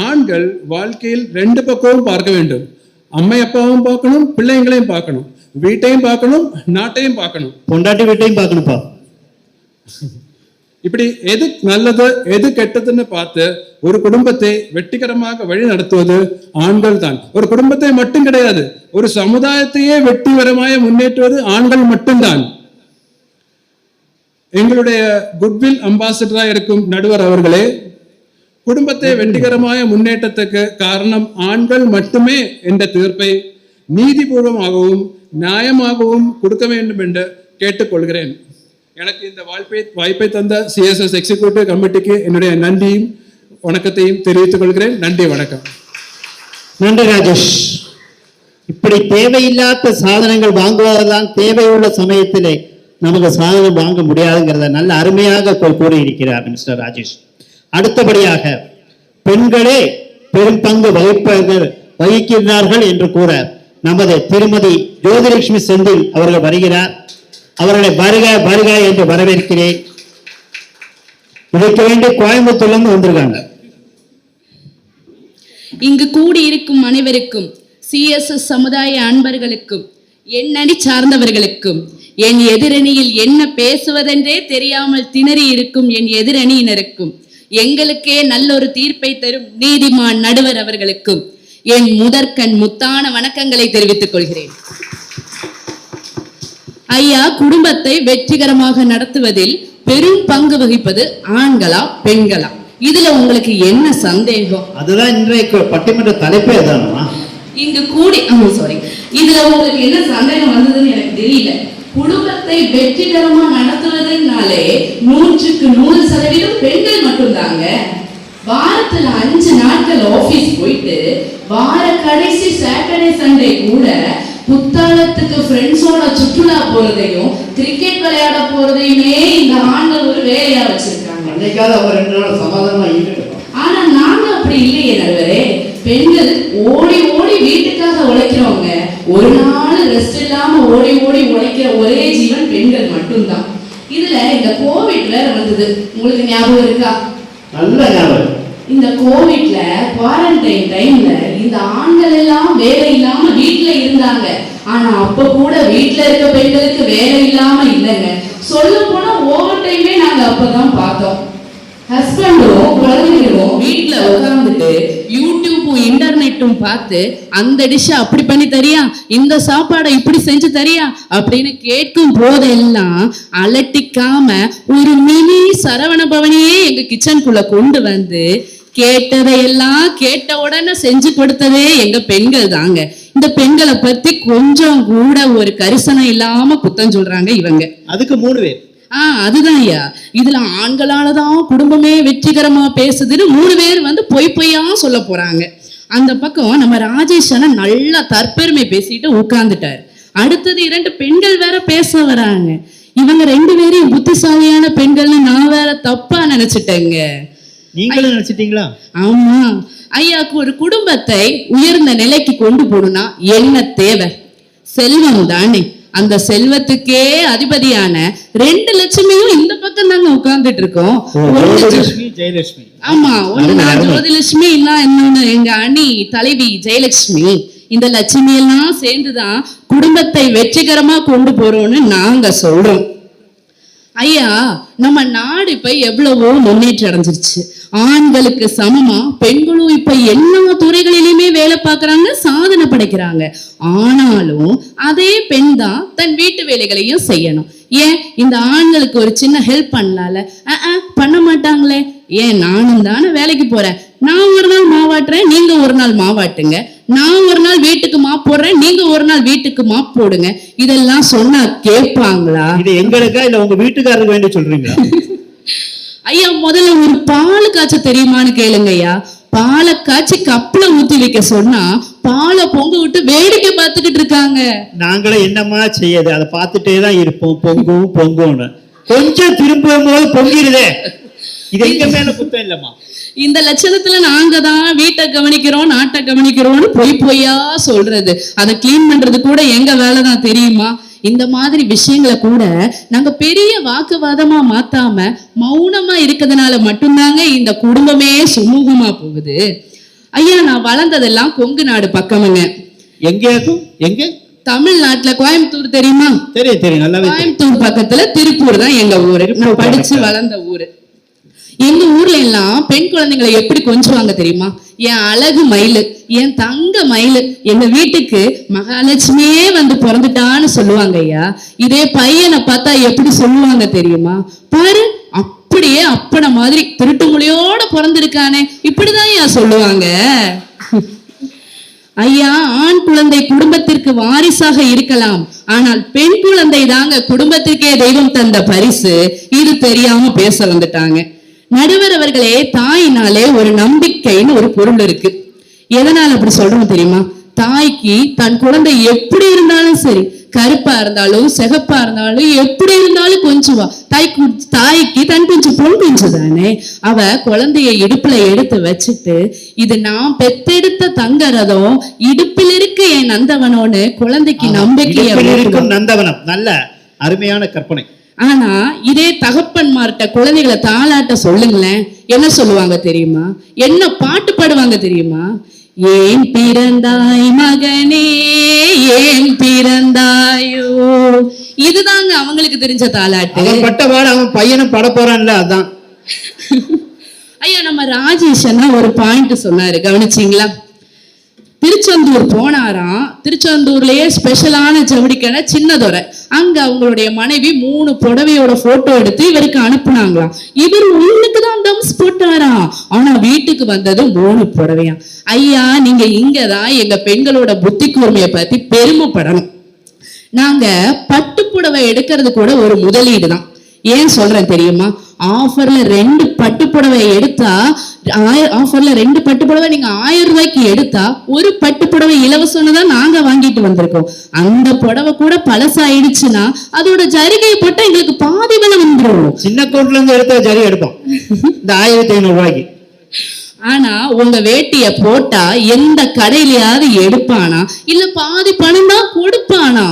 ஆண்கள் வாழ்க்கையில் 2 பக்கமும் பார்க்க வேண்டும். அம்மை அப்பாவும் பார்க்கணும், பிள்ளைங்களையும் பார்க்கணும், வீட்டையும் பார்க்கணும், நாட்டையும் பார்க்கணும், பொண்டாட்டி வீட்டையும் பார்க்கணும்ப்பா. இப்படி எது நல்லது எது கெட்டதுன்னு பார்த்து ஒரு குடும்பத்தை வெற்றிகரமாக வழி நடத்துவது ஆண்கள் தான். ஒரு குடும்பத்தை மட்டும் கிடையாது, ஒரு சமுதாயத்தையே வெற்றிகரமாக முன்னேற்றுவது ஆண்கள் மட்டும்தான். எங்களுடைய குட்வில் அம்பாசிடரா இருக்கும் நடுவர் அவர்களே, குடும்பத்தை வெற்றிகரമായ முன்னேற்றத்துக்கு காரணம் ஆண்கள் மட்டுமே என்ற தீர்ப்பை நீதிபூர்வமாகவும் நியாயமாகவும் கொடுக்க வேண்டும் என்று கேட்டுக்கொள்கிறேன். எனக்கு இந்த வாய்ப்பை தந்த சிஎஸ்எஸ் எக்ஸிக்யூட்டிவ் கமிட்டிக்கு என்னுடைய நன்றியும் வணக்கத்தையும் தெரிவித்துக் கொள்கிறேன். நன்றி, வணக்கம். நன்றி ராஜேஷ். இப்படி தேவையில்லாத சாதனங்கள் வாங்குவதுதான் தேவையுள்ள சமயத்திலே நமக்கு சாதனம் வாங்க முடியாதுங்கிறத நல்ல அருமையாக கூறியிருக்கிறார் மிஸ்டர் ராஜேஷ். அடுத்தபடியாக பெண்களே பெரும் பங்கு வகிக்கிறார்கள் என்று கூற நமது திருமதி ஜோதிலட்சுமி செந்தில் அவர்கள் வருகிறார். அவர்களை வருக வருக என்று வரவேற்கிறேன். இதற்கு வேண்டி கோயம்புத்தூர்ல வந்திருக்காங்க. இங்கு கூடியிருக்கும் அனைவருக்கும், சிஎஸ்எஸ் சமுதாய அன்பர்களுக்கும், என் அணி சார்ந்தவர்களுக்கும், என் எதிரணியில் என்ன பேசுவதென்றே தெரியாமல் திணறி இருக்கும் என் எதிரணியினருக்கும், எங்களுக்கே நல்லொரு தீர்ப்பை தரும் நீதிமான் நடுவர் அவர்களுக்கும் என் முதற்கண் முத்தான வணக்கங்களை தெரிவித்துக் கொள்கிறேன். ஐயா, குடும்பத்தை வெற்றிகரமாக நடத்துவதில் பெரும் பங்கு வகிப்பது ஆண்களா பெண்களா? இதுல உங்களுக்கு என்ன சந்தேகம்? அதுதான் இன்றைக்கு பட்டிமன்ற தலைப்பே தானா? இங்கு கூடி இதுல உங்களுக்கு என்ன சந்தேகம் வந்ததுன்னு எனக்கு தெரியல. குடும்பத்தை வெற்றிகரமா நடத்துவதனாலே 100% பெண்கள் மட்டும்தாங்க. வாரத்துல 5 நாட்கள் ஆபீஸ் போயிட்டு வார கடைசி சாட்டர்டே சண்டே கூட புத்தாலத்துக்கு ஃப்ரெண்ட்ஸோட சுற்றுலா போறதையும் கிரிக்கெட் விளையாட போறதையுமே இந்த ஆண்கள் ஒரு வேலையா வச்சிருக்காங்க. அன்னைக்காவது அவங்க 2 நாள் சமாதானமா இருக்கட்டும். ஆனா நாங்க அப்படி இல்லையே நடுவரே. பெண்கள் ஓடி ஓடி வீட்டுக்காக உழைக்கிறவங்க, ஒரு நாள் ரெஸ்ட் இல்லாம ஓடி ஓடி உழைக்கிற ஒரே ஜீவன் பெண்கள் மட்டும்தான். இதுல இந்த கோவிட் வேற வந்தது, உங்களுக்கு ஞாபகம் இருக்கா? நல்ல ஞாபகம். இந்த கோவிட்ல குவாரண்டைன் டைம்ல இந்த ஆண்கள் எல்லாம் வேலை இல்லாம வீட்டுல இருந்தாங்க. ஆனா அப்ப கூட வீட்டுல இருக்க பெண்களுக்கு வேலை இல்லாம இல்லைங்க. சொல்ல போனா ஓவர் டைமே நாங்க அப்பதான் பார்த்தோம். ஹஸ்பண்டும் குழந்தைகளும் வீட்டுல உட்கார்ந்துட்டு யூடியூபும் இன்டர்நெட்டும் பார்த்து அந்த டிஷ்ஷை அப்படி பண்ணி தரியா, இந்த சாப்பாடை இப்படி செஞ்சு தரியா அப்படின்னு கேட்கும் போதெல்லாம் அலட்டிக்காம ஒரு மினி சரவண பவனியே எங்க கிச்சனுக்குள்ள கொண்டு வந்து கேட்டதையெல்லாம் கேட்ட உடனே செஞ்சு கொடுத்ததே எங்க பெண்கள் தாங்க. இந்த பெண்களை பத்தி கொஞ்சம் கூட ஒரு கரிசனம் இல்லாம குத்தம் சொல்றாங்க இவங்க. அதுக்கு 3 பேர். அதுதான் ஐயா. இதுல ஆண்களாலதான் குடும்பமே வெற்றிகரமா பேசுதுன்னு 3 பேர் வந்து பொய் பொய்யா சொல்ல போறாங்க. அந்த பக்கம் நம்ம ராஜேஷ் அண்ணன் நல்லா தற்பெருமை பேசிட்டு உட்கார்ந்துட்டாரு. அடுத்தது 2 பெண்கள் வேற பேச வராங்க. இவங்க 2 பேரையும் புத்திசாலியான பெண்கள்னு நான் வேற தப்பா நினைச்சிட்டேங்க. நீங்களும் நினைச்சிட்டீங்களா? ஆமா ஐயாக்கு ஒரு குடும்பத்தை உயர்ந்த நிலைக்கு கொண்டு போகணும்னா என்ன தேவை? செல்வம் தானே. அந்த செல்வத்துக்கே அதிபதியான 2 லட்சுமியும் இந்த பக்கம் தாங்க உட்கார்ந்துட்டு இருக்கோம். ஜெயலட்சுமி. ஆமா, ஒண்ணு நான் ஜோதிலட்சுமி, இன்னொன்னு எங்க அணி தலைவி ஜெயலட்சுமி. இந்த லட்சுமி எல்லாம் சேர்ந்துதான் குடும்பத்தை வெற்றிகரமா கொண்டு போறோம்னு நாங்க சொல்றோம். ஐயா, நம்ம நாடு இப்ப எவ்வளவோ முன்னேற்றம் அடைஞ்சிருச்சு. ஆண்களுக்கு சமமா பெண்களும் இப்ப எல்லா துறைகளிலுமே வேலை பார்க்கறாங்க, சாதனை படைக்கிறாங்க. ஆனாலும் அதே பெண் தான் தன் வீட்டு வேலைகளையும் செய்யணும். ஏன் இந்த ஆண்களுக்கு ஒரு சின்ன ஹெல்ப் பண்ணலாம்ல? பண்ண மாட்டாங்களே. ஏன் நானும் தானே வேலைக்கு போறேன், நான் ஒரு நாள் மாவாட்டுறேன், நீங்க ஒரு நாள் மாவாட்டுங்க. நான் ஒரு நாள் வீட்டுக்கு மாப் போடுறேன், நீங்க ஒரு நாள் வீட்டுக்கு மாப் போடுங்க. இதெல்லாம் சொன்னா கேட்பாங்களா? இது எங்களுக்கா இல்ல உங்க வீட்டுக்காரருக்கு வேண்டி சொல்றீங்களா? ஐயா, முதல்ல ஒரு பால் காய்ச்ச தெரியுமான்னு கேளுங்க ஐயா. பாலை காய்ச்சி கப்புல ஊத்தி வைக்க சொன்னா பாலை பொங்க விட்டு வேடிக்கை பார்த்துக்கிட்டு இருக்காங்க. நாங்களே என்னமா செய்யாது, அதை பார்த்துட்டே தான் இருப்போம். பொங்கும்னு கொஞ்சம் திரும்பும் போது பொங்கிடுதே. இது எங்க மேல குத்தம் இல்லம்மா. இந்த லட்சணத்துல நாங்க தான் வீட்டை கவனிக்கிறோம், நாட்டை கவனிக்கிறோம்னு பொய்யா சொல்றது. அதை கிளீன் பண்றது கூட எங்க வேலைதான் தெரியுமா? இந்த மாதிரி விஷயங்களை கூட நாங்க பெரிய வாக்குவாதமா மாத்தாம மௌனமா இருக்கிறதுனால மட்டும்தாங்க இந்த குடும்பமே சுமூகமா போகுது. ஐயா, நான் வளர்ந்ததெல்லாம் கொங்கு நாடு பக்கமுங்க. எங்க? தமிழ்நாட்டுல கோயம்புத்தூர் தெரியுமா? தெரியும் நல்லாவே. கோயம்புத்தூர் பக்கத்துல திருப்பூர் தான் எங்க ஊரு. நான் படிச்சு வளர்ந்த ஊரு. எங்க ஊர்ல எல்லாம் பெண் குழந்தைங்களை எப்படி கொஞ்சுவாங்க தெரியுமா? என் அழகு மயிலு, என் தங்க மயிலு, எங்க வீட்டுக்கு மகாலட்சுமியே வந்து பிறந்துட்டான்னு சொல்லுவாங்க ஐயா. இதே பையனை பார்த்தா எப்படி சொல்லுவாங்க தெரியுமா? பாரு, அப்படியே அப்பன மாதிரி திருட்டு மொழியோட பிறந்திருக்கானே, இப்படிதான் ஐயா சொல்லுவாங்க. ஐயா, ஆண் குழந்தை குடும்பத்திற்கு வாரிசாக இருக்கலாம், ஆனால் பெண் குழந்தை தாங்க குடும்பத்திற்கே தெய்வம் தந்த பரிசு. இது தெரியாம பேச வந்துட்டாங்க. நடுவர் அவர்களே, தாயினாலே ஒரு நம்பிக்கைன்னு ஒரு பொருள் இருக்கு. எதனால அப்படி சொல்றோம் தெரியுமா? தாய்க்கு தன் குழந்தை எப்படி இருந்தாலும் சரி, கருப்பா இருந்தாலும் சிகப்பா இருந்தாலும் எப்படி இருந்தாலும் கொஞ்சுவா. தாய்க்கு தன் குஞ்சு பொன் குஞ்சு தானே. அவ குழந்தைய இடுப்புல எடுத்து வச்சுட்டு, இது நான் பெத்தெடுத்த தங்க ரதம், இடுப்பில் இருக்கு என் நந்தவனோன்னு குழந்தைக்கு நம்பிக்கைய நந்தவனம். நல்ல அருமையான கற்பனை. ஆனா இதே தகப்பன்மார்ட்ட குழந்தைகளை தாளாட்ட சொல்லுங்களேன், என்ன சொல்லுவாங்க தெரியுமா? என்ன பாட்டு பாடுவாங்க தெரியுமா? ஏன் பிறந்தாய் மகனே, ஏன் பிறந்தாயோ. இதுதாங்க அவங்களுக்கு தெரிஞ்ச தாளாட்டு. பட்ட பாட அவன் பையனும் பட போறான்ல, அதான். ஐயா, நம்ம ராஜேஷ் ஒரு பாயிண்ட் சொன்னாரு, கவனிச்சீங்களா? திருச்செந்தூர் போனாராம். திருச்செந்தூர்லயே ஸ்பெஷலான ஜவுளிக்கடை சின்னதுரை. அங்க அவங்களுடைய மனைவி 3 புடவையோட போட்டோ எடுத்து இவருக்கு அனுப்புனாங்களாம். இவர் உள்ளுக்கு தான் தம்ஸ் போட்டாராம். ஆனா வீட்டுக்கு வந்தது 3 புடவையா. ஐயா, நீங்க இங்கதான் எங்க பெண்களோட புத்தி கூர்மையை பத்தி பெருமைப்படணும். நாங்க பட்டு புடவை எடுக்கிறது கூட ஒரு முதலீடு தான். ஏன் சொல்றேன் தெரியுமா? ஆஃபர்ல 2 பட்டுப்புடவை எடுத்தா, ஆஃபர்ல 2 பட்டுப்புடவை நீங்க 1000 ரூபாய்க்கு எடுத்தா, ஒரு பட்டுப்புடவை இலவசம்னு தான் நாங்க வாங்கிட்டு வந்திருக்கோம். அந்த புடவை கூட பழசாயிடுச்சுன்னா அதோட ஜரிகையை போட்டா எங்களுக்கு பாதி விலை வந்துடும். சின்ன கோட்ல இருந்து எடுத்த ஜரி எடுப்போம் இந்த 1500 ரூபாய்க்கு. ஆனா உங்க வேட்டிய போட்டா எந்த கடையிலயாவது எடுப்பானா? இல்ல பாதி பணம் தான் கொடுப்பானா?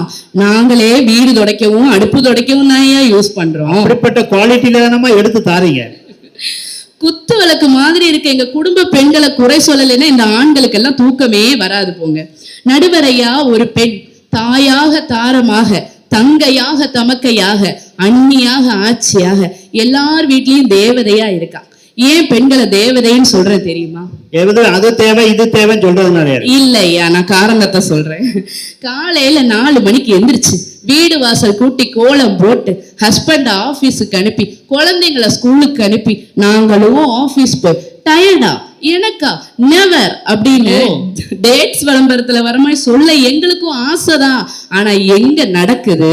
நாங்களே வீடு துடைக்கவும் அடுப்பு துடைக்கவும் தான் யூஸ் பண்றோம். அப்படிப்பட்ட குவாலிட்டியில தானமா எடுத்து தாரீங்க. குத்து விளக்கு மாதிரி இருக்க எங்க குடும்ப பெண்களை குறை சொல்லலைன்னா இந்த ஆண்களுக்கு எல்லாம் தூக்கமே வராது போங்க. நடுவரையா ஒரு பெண் தாயாக தாரமாக, தங்கையாக தமக்கையாக, அண்ணியாக ஆட்சியாக எல்லார் வீட்லயும் தேவதையா இருக்கா. ஏன் பெண்களை தேவதைன்னு சொல்றேன் தெரியுமா? அது தேவை இது தேவைன்னு சொல்றதுனால இல்லையா, நான் காரணத்தை சொல்றேன். காலையில 4 மணிக்கு எந்திரிச்சு வீடு வாசல் கூட்டி கோலம் போட்டு ஹஸ்பண்ட் ஆபீஸுக்கு அனுப்பி குழந்தைங்களை ஸ்கூலுக்கு அனுப்பி நாங்களும் ஆபீஸ் போய் டயர்டா எனக்கா நெவர் அப்படின்னு டேட்ஸ் விளம்பரத்துல வர மாதிரி சொல்ல எங்களுக்கும் ஆசைதான். ஆனா எங்க நடக்குது?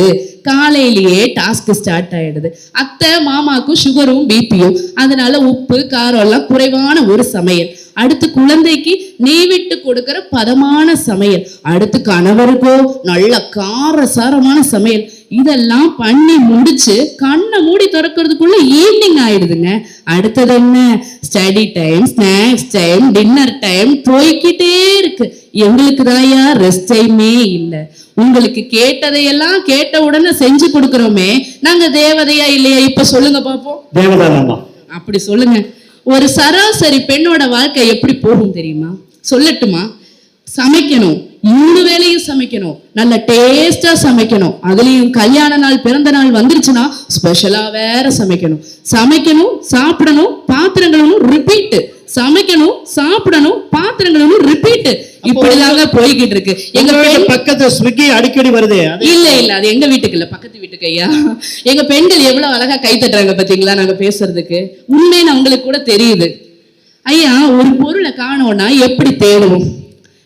காலையிலேயே டாஸ்க் ஸ்டார்ட் ஆயிடுது. அத்தை மாமாக்கும் சுகரும் பிபியும், அதனால உப்பு காரம் எல்லாம் குறைவான ஒரு சமையல். அடுத்து குழந்தைக்கு நெய் விட்டு கொடுக்கிற பதமான சமையல். அடுத்து கணவருக்கோ நல்ல காரசாரமான சமையல். இதெல்லாம் பண்ணி முடிச்சு கண்ணை மூடி திறக்கிறதுக்குள்ள ஈவினிங் ஆயிடுதுங்க. அடுத்தது என்ன? Study time, snacks time, dinner time போய்கிட்டே இருக்கு. எங்களுக்கு தாயா ரெஸ்ட் டைமே இல்லை. உங்களுக்கு கேட்டதையெல்லாம் கேட்ட உடனே செஞ்சு கொடுக்கிறோமே, நாங்க தேவதையா இல்லையா? இப்ப சொல்லுங்க பாப்போம். தேவதாமா அப்படி சொல்லுங்க. ஒரு சராசரி பெண்ணோட வாழ்க்கை எப்படி போகும் தெரியுமா? சொல்லட்டுமா? சமைக்கணும், 3 வேளையும் சமைக்கணும், நல்ல டேஸ்டா சமைக்கணும். அதுலயும் கல்யாண நாள் பிறந்த நாள் வந்துருச்சுன்னா ஸ்பெஷலா வேற சமைக்கணும். சமைக்கணும், சாப்பிடணும், பாத்திரங்களும் ரிப்பீட். சமைக்கணும், சாப்பிடணும், பாத்திரங்களும் ரிப்பீட். இப்படிதாங்க போய்கிட்டு இருக்கு. எங்க பக்கத்து ஸ்விக்கி அடிக்கடி வருது. இல்ல இல்ல, அது எங்க வீட்டுக்கு இல்ல, பக்கத்து வீட்டுக்கு. ஐயா, எங்க பெண்கள் எவ்வளவு அழகா கை தட்டுறாங்க பாத்தீங்களா நாங்க பேசுறதுக்கு. உண்மைன்னு அவங்களுக்கு கூட தெரியுது. ஐயா, ஒரு பொருளை காணோம்னா எப்படி தேடுவோம்?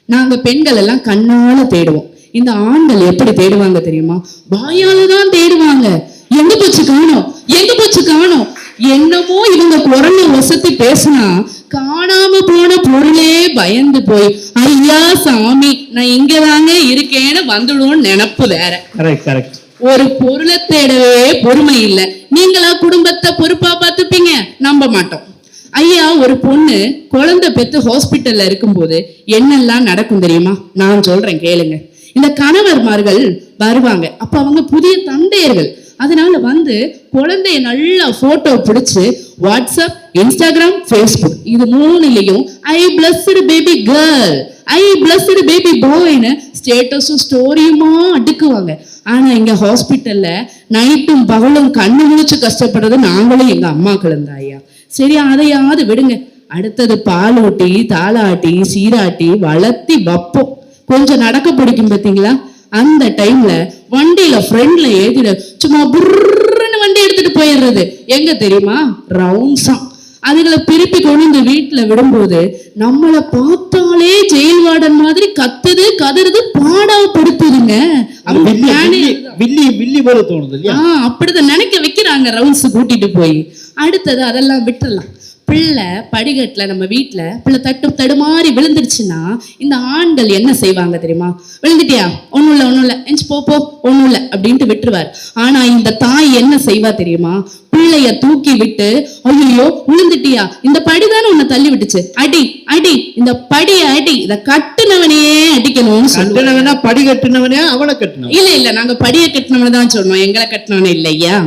நாங்க பெண்கள் எல்லாம் கண்ணால தேடுவோம். இந்த ஆண்கள் எப்படி தேடுவாங்க தெரியுமா? வாயால தான் தேடுவாங்க. எங்க போச்சு காணோம், எங்க போச்சு காணோம். என்னமோ இவங்க குரலை வசதி பேசினா காணாம போன பொருளே பயந்து போய் ஐயா சாமி நான் இங்கதாங்க இருக்கேன்னு வந்துடும் நினைப்பு வேற. ஒரு பொருளை தேடவே பொறுமை இல்லை. நீங்களா குடும்பத்தை பொறுப்பா பார்த்துப்பீங்க? நம்ப மாட்டோம். ஐயா, ஒரு பொண்ணு குழந்தை பெத்து ஹாஸ்பிட்டல்ல இருக்கும்போது என்னெல்லாம் நடக்கும் தெரியுமா? நான் சொல்றேன் கேளுங்க. இந்த கணவர்மார்கள் வருவாங்க. அப்ப அவங்க புதிய தந்தையர்கள். அதனால வந்து குழந்தைய நல்லா போட்டோ பிடிச்சு வாட்ஸ்அப், இன்ஸ்டாகிராம், ஃபேஸ்புக் இது 3லயும் ஐ பிளஸ்டு பேபி கேர்ள், ஐ பிளஸ்டு பேபி பாய்னு ஸ்டேட்டஸும் ஸ்டோரியுமா அடுக்குவாங்க. ஆனா இங்க ஹாஸ்பிட்டல்ல நைட்டும் பகலும் கண்ணு முழிச்சு கஷ்டப்படுறது நாங்களும் எங்க அம்மாக்களும் தான். ஐயா சரி, அதையாவது விடுங்க. அடுத்தது பாலூட்டி தாளாட்டி சீராட்டி வளர்த்தி வப்போம். கொஞ்சம் நடக்க பிடிக்கும் பார்த்தீங்களா? அந்த டைம்ல வண்டியில ஃப்ரெண்ட்ல ஏத்திட சும்மா புர்ன்னு வண்டி எடுத்துட்டு போயிடுறது. எங்க தெரியுமா? ரவுண்ட்ஸா. அதுகளை திருப்பி கொண்டு இந்த வீட்டுல விடும்போது நம்மளை பார்த்தாலே ஜெயில் வார்டன் மாதிரி கத்துது கதறுது பாடாப்படுத்துதுங்க. அப்படிதான் நினைக்க வைக்கிறாங்க ரவுண்ட்ஸ் கூட்டிட்டு போய். அடுத்தது அதெல்லாம் விட்டுறலாம். பிள்ளை படிக்கட்டுல நம்ம வீட்டுல பிள்ளை தடுமாறி விழுந்துடுச்சுன்னா இந்த ஆண்கள் என்ன செய்வாங்க தெரியுமா? விழுந்துட்டியா? ஒண்ணும் இல்ல எஞ்சி போ ஒண்ணும் இல்ல அப்படின்ட்டு விட்டுருவார். ஆனா இந்த தாய் என்ன செய்வா தெரியுமா? பிள்ளைய தூக்கி விட்டு ஐயோ விழுந்துட்டியா, இந்த படிதானே உன்னை தள்ளி விட்டுச்சு, அடி அடி, இந்த படிய அடி, இத கட்டுனவனே அடிக்கணும்னு சொல்லுவா. படி கட்டுனவனே அவளை கட்டணும். இல்ல நாங்க படிய கட்டினவனை தான் சொன்னோம், எங்களை கட்டினவனே இல்லையா.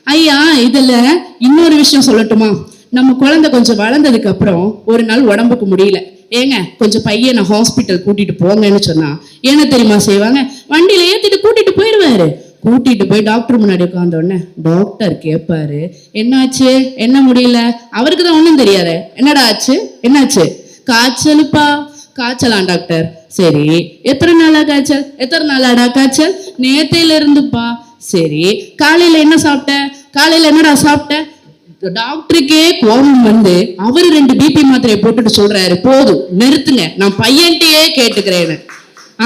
ஐயா, இதுல இன்னொரு விஷயம் சொல்லட்டுமா? நம்ம குழந்தை கொஞ்சம் வளர்ந்ததுக்கு அப்புறம் ஒரு நாள் உடம்புக்கு முடியல, ஏங்க கொஞ்சம் பையனை ஹாஸ்பிட்டல் கூட்டிட்டு போங்கன்னு சொன்னா என்ன தெரியுமா செய்வாங்க? வண்டியில ஏத்திட்டு கூட்டிட்டு போயிடுவாரு. கூட்டிட்டு போய் டாக்டர் முன்னாடி உட்கார்ந்த உடனே டாக்டர் கேட்பாரு, என்னாச்சு, என்ன முடியல? அவருக்கு தான் ஒண்ணும் தெரியாது. என்னடா ஆச்சு, என்னாச்சு? காய்ச்சலுப்பா. காய்ச்சலாம் டாக்டர். சரி, எத்தனை நாளா காய்ச்சல்? எத்தனை நாளாடா காய்ச்சல்? நேத்தையில இருந்துப்பா. சரி, காலையில என்ன சாப்பிட்ட? காலையில என்னடா சாப்பிட்ட? டாக்டருக்கே கோபம் வந்து அவரு 2 பிபி மாத்திரையை போட்டுட்டு சொல்றாரு, போதும் நிறுத்துங்க, நான் பையன்கிட்டயே கேட்டுக்கிறேன்னு.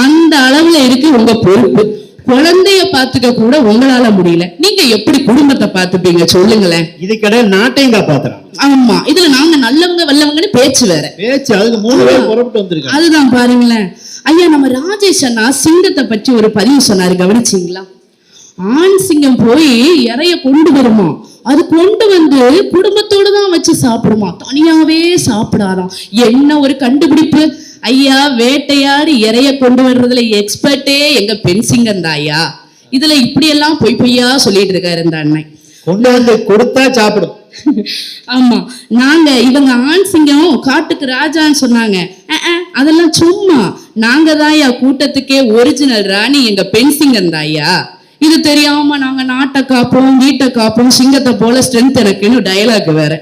அந்த அளவுல இருக்கு உங்க பொறுப்பு. குழந்தைய பாத்துக்க கூட உங்களால முடியல, நீங்க எப்படி குடும்பத்தை பாத்துப்பீங்க சொல்லுங்களேன்? இதுக்கிடையே நாட்டையும் காப்பாத்துறான். ஆமா, இதுல நாங்க நல்லவங்க வல்லவங்கன்னு பேச்சு வேற. பேச்சு அதுக்கு 3 பேர் புறப்பட்டு வந்திருக்காங்க. அதுதான் பாருங்களேன் ஐயா. நம்ம ராஜேஷ் அண்ணா சிங்கத்தை பற்றி ஒரு பதிவு சொன்னாரு, கவனிச்சீங்களா? ஆண் சிங்கம் போய் இறைய கொண்டு வருமா, அது கொண்டு வந்து குடும்பத்தோட தான் வச்சு சாப்பிடுமா, தனியாவே சாப்பிடாராம். என்ன ஒரு கண்டுபிடிப்பு ஐயா! வேட்டையாடு இறைய கொண்டு வர்றதுல எக்ஸ்பர்ட்டே எங்க பெண் சிங்கம் தான் ஐயா. இதுல இப்படி எல்லாம் பொய்யா சொல்லிட்டு இருக்காரு இந்த அண்ணன். கொண்டு வந்து கொடுத்தா சாப்பிடும். ஆமா, நாங்க இவங்க ஆண் சிங்கம் காட்டுக்கு ராஜான்னு சொன்னாங்க. அதெல்லாம் சும்மா, நாங்க தான்யா கூட்டத்துக்கே ஒரிஜினல் ராணி, எங்க பெண் சிங்கம் தான்யா. இது தெரியாம நாங்க நாட்டை காப்போம், வீட்டை காப்போம், சிங்கத்தை போல ஸ்ட்ரென்த் எனக்குன்னு டயலாக் வேற.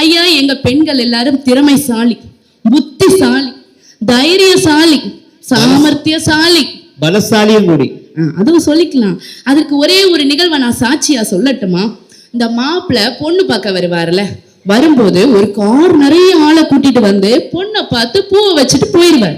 ஐயா, எங்க பெண்கள் எல்லாரும் திறமைசாலி, புத்திசாலி, தைரியசாலி, சாமர்த்தியசாலி, பலசாலியும் கூடி. அதுவும் சொல்லிக்கலாம். அதுக்கு ஒரே ஒரு நிகழ்வை நான் சாட்சியா சொல்லட்டுமா? இந்த மாப்பிள்ள பொண்ணு பார்க்க வருவார்ல, வரும்போது ஒரு கார் நிறைய ஆளை கூட்டிட்டு வந்து பொண்ணை பார்த்து பூவை வச்சுட்டு போயிடுவார்.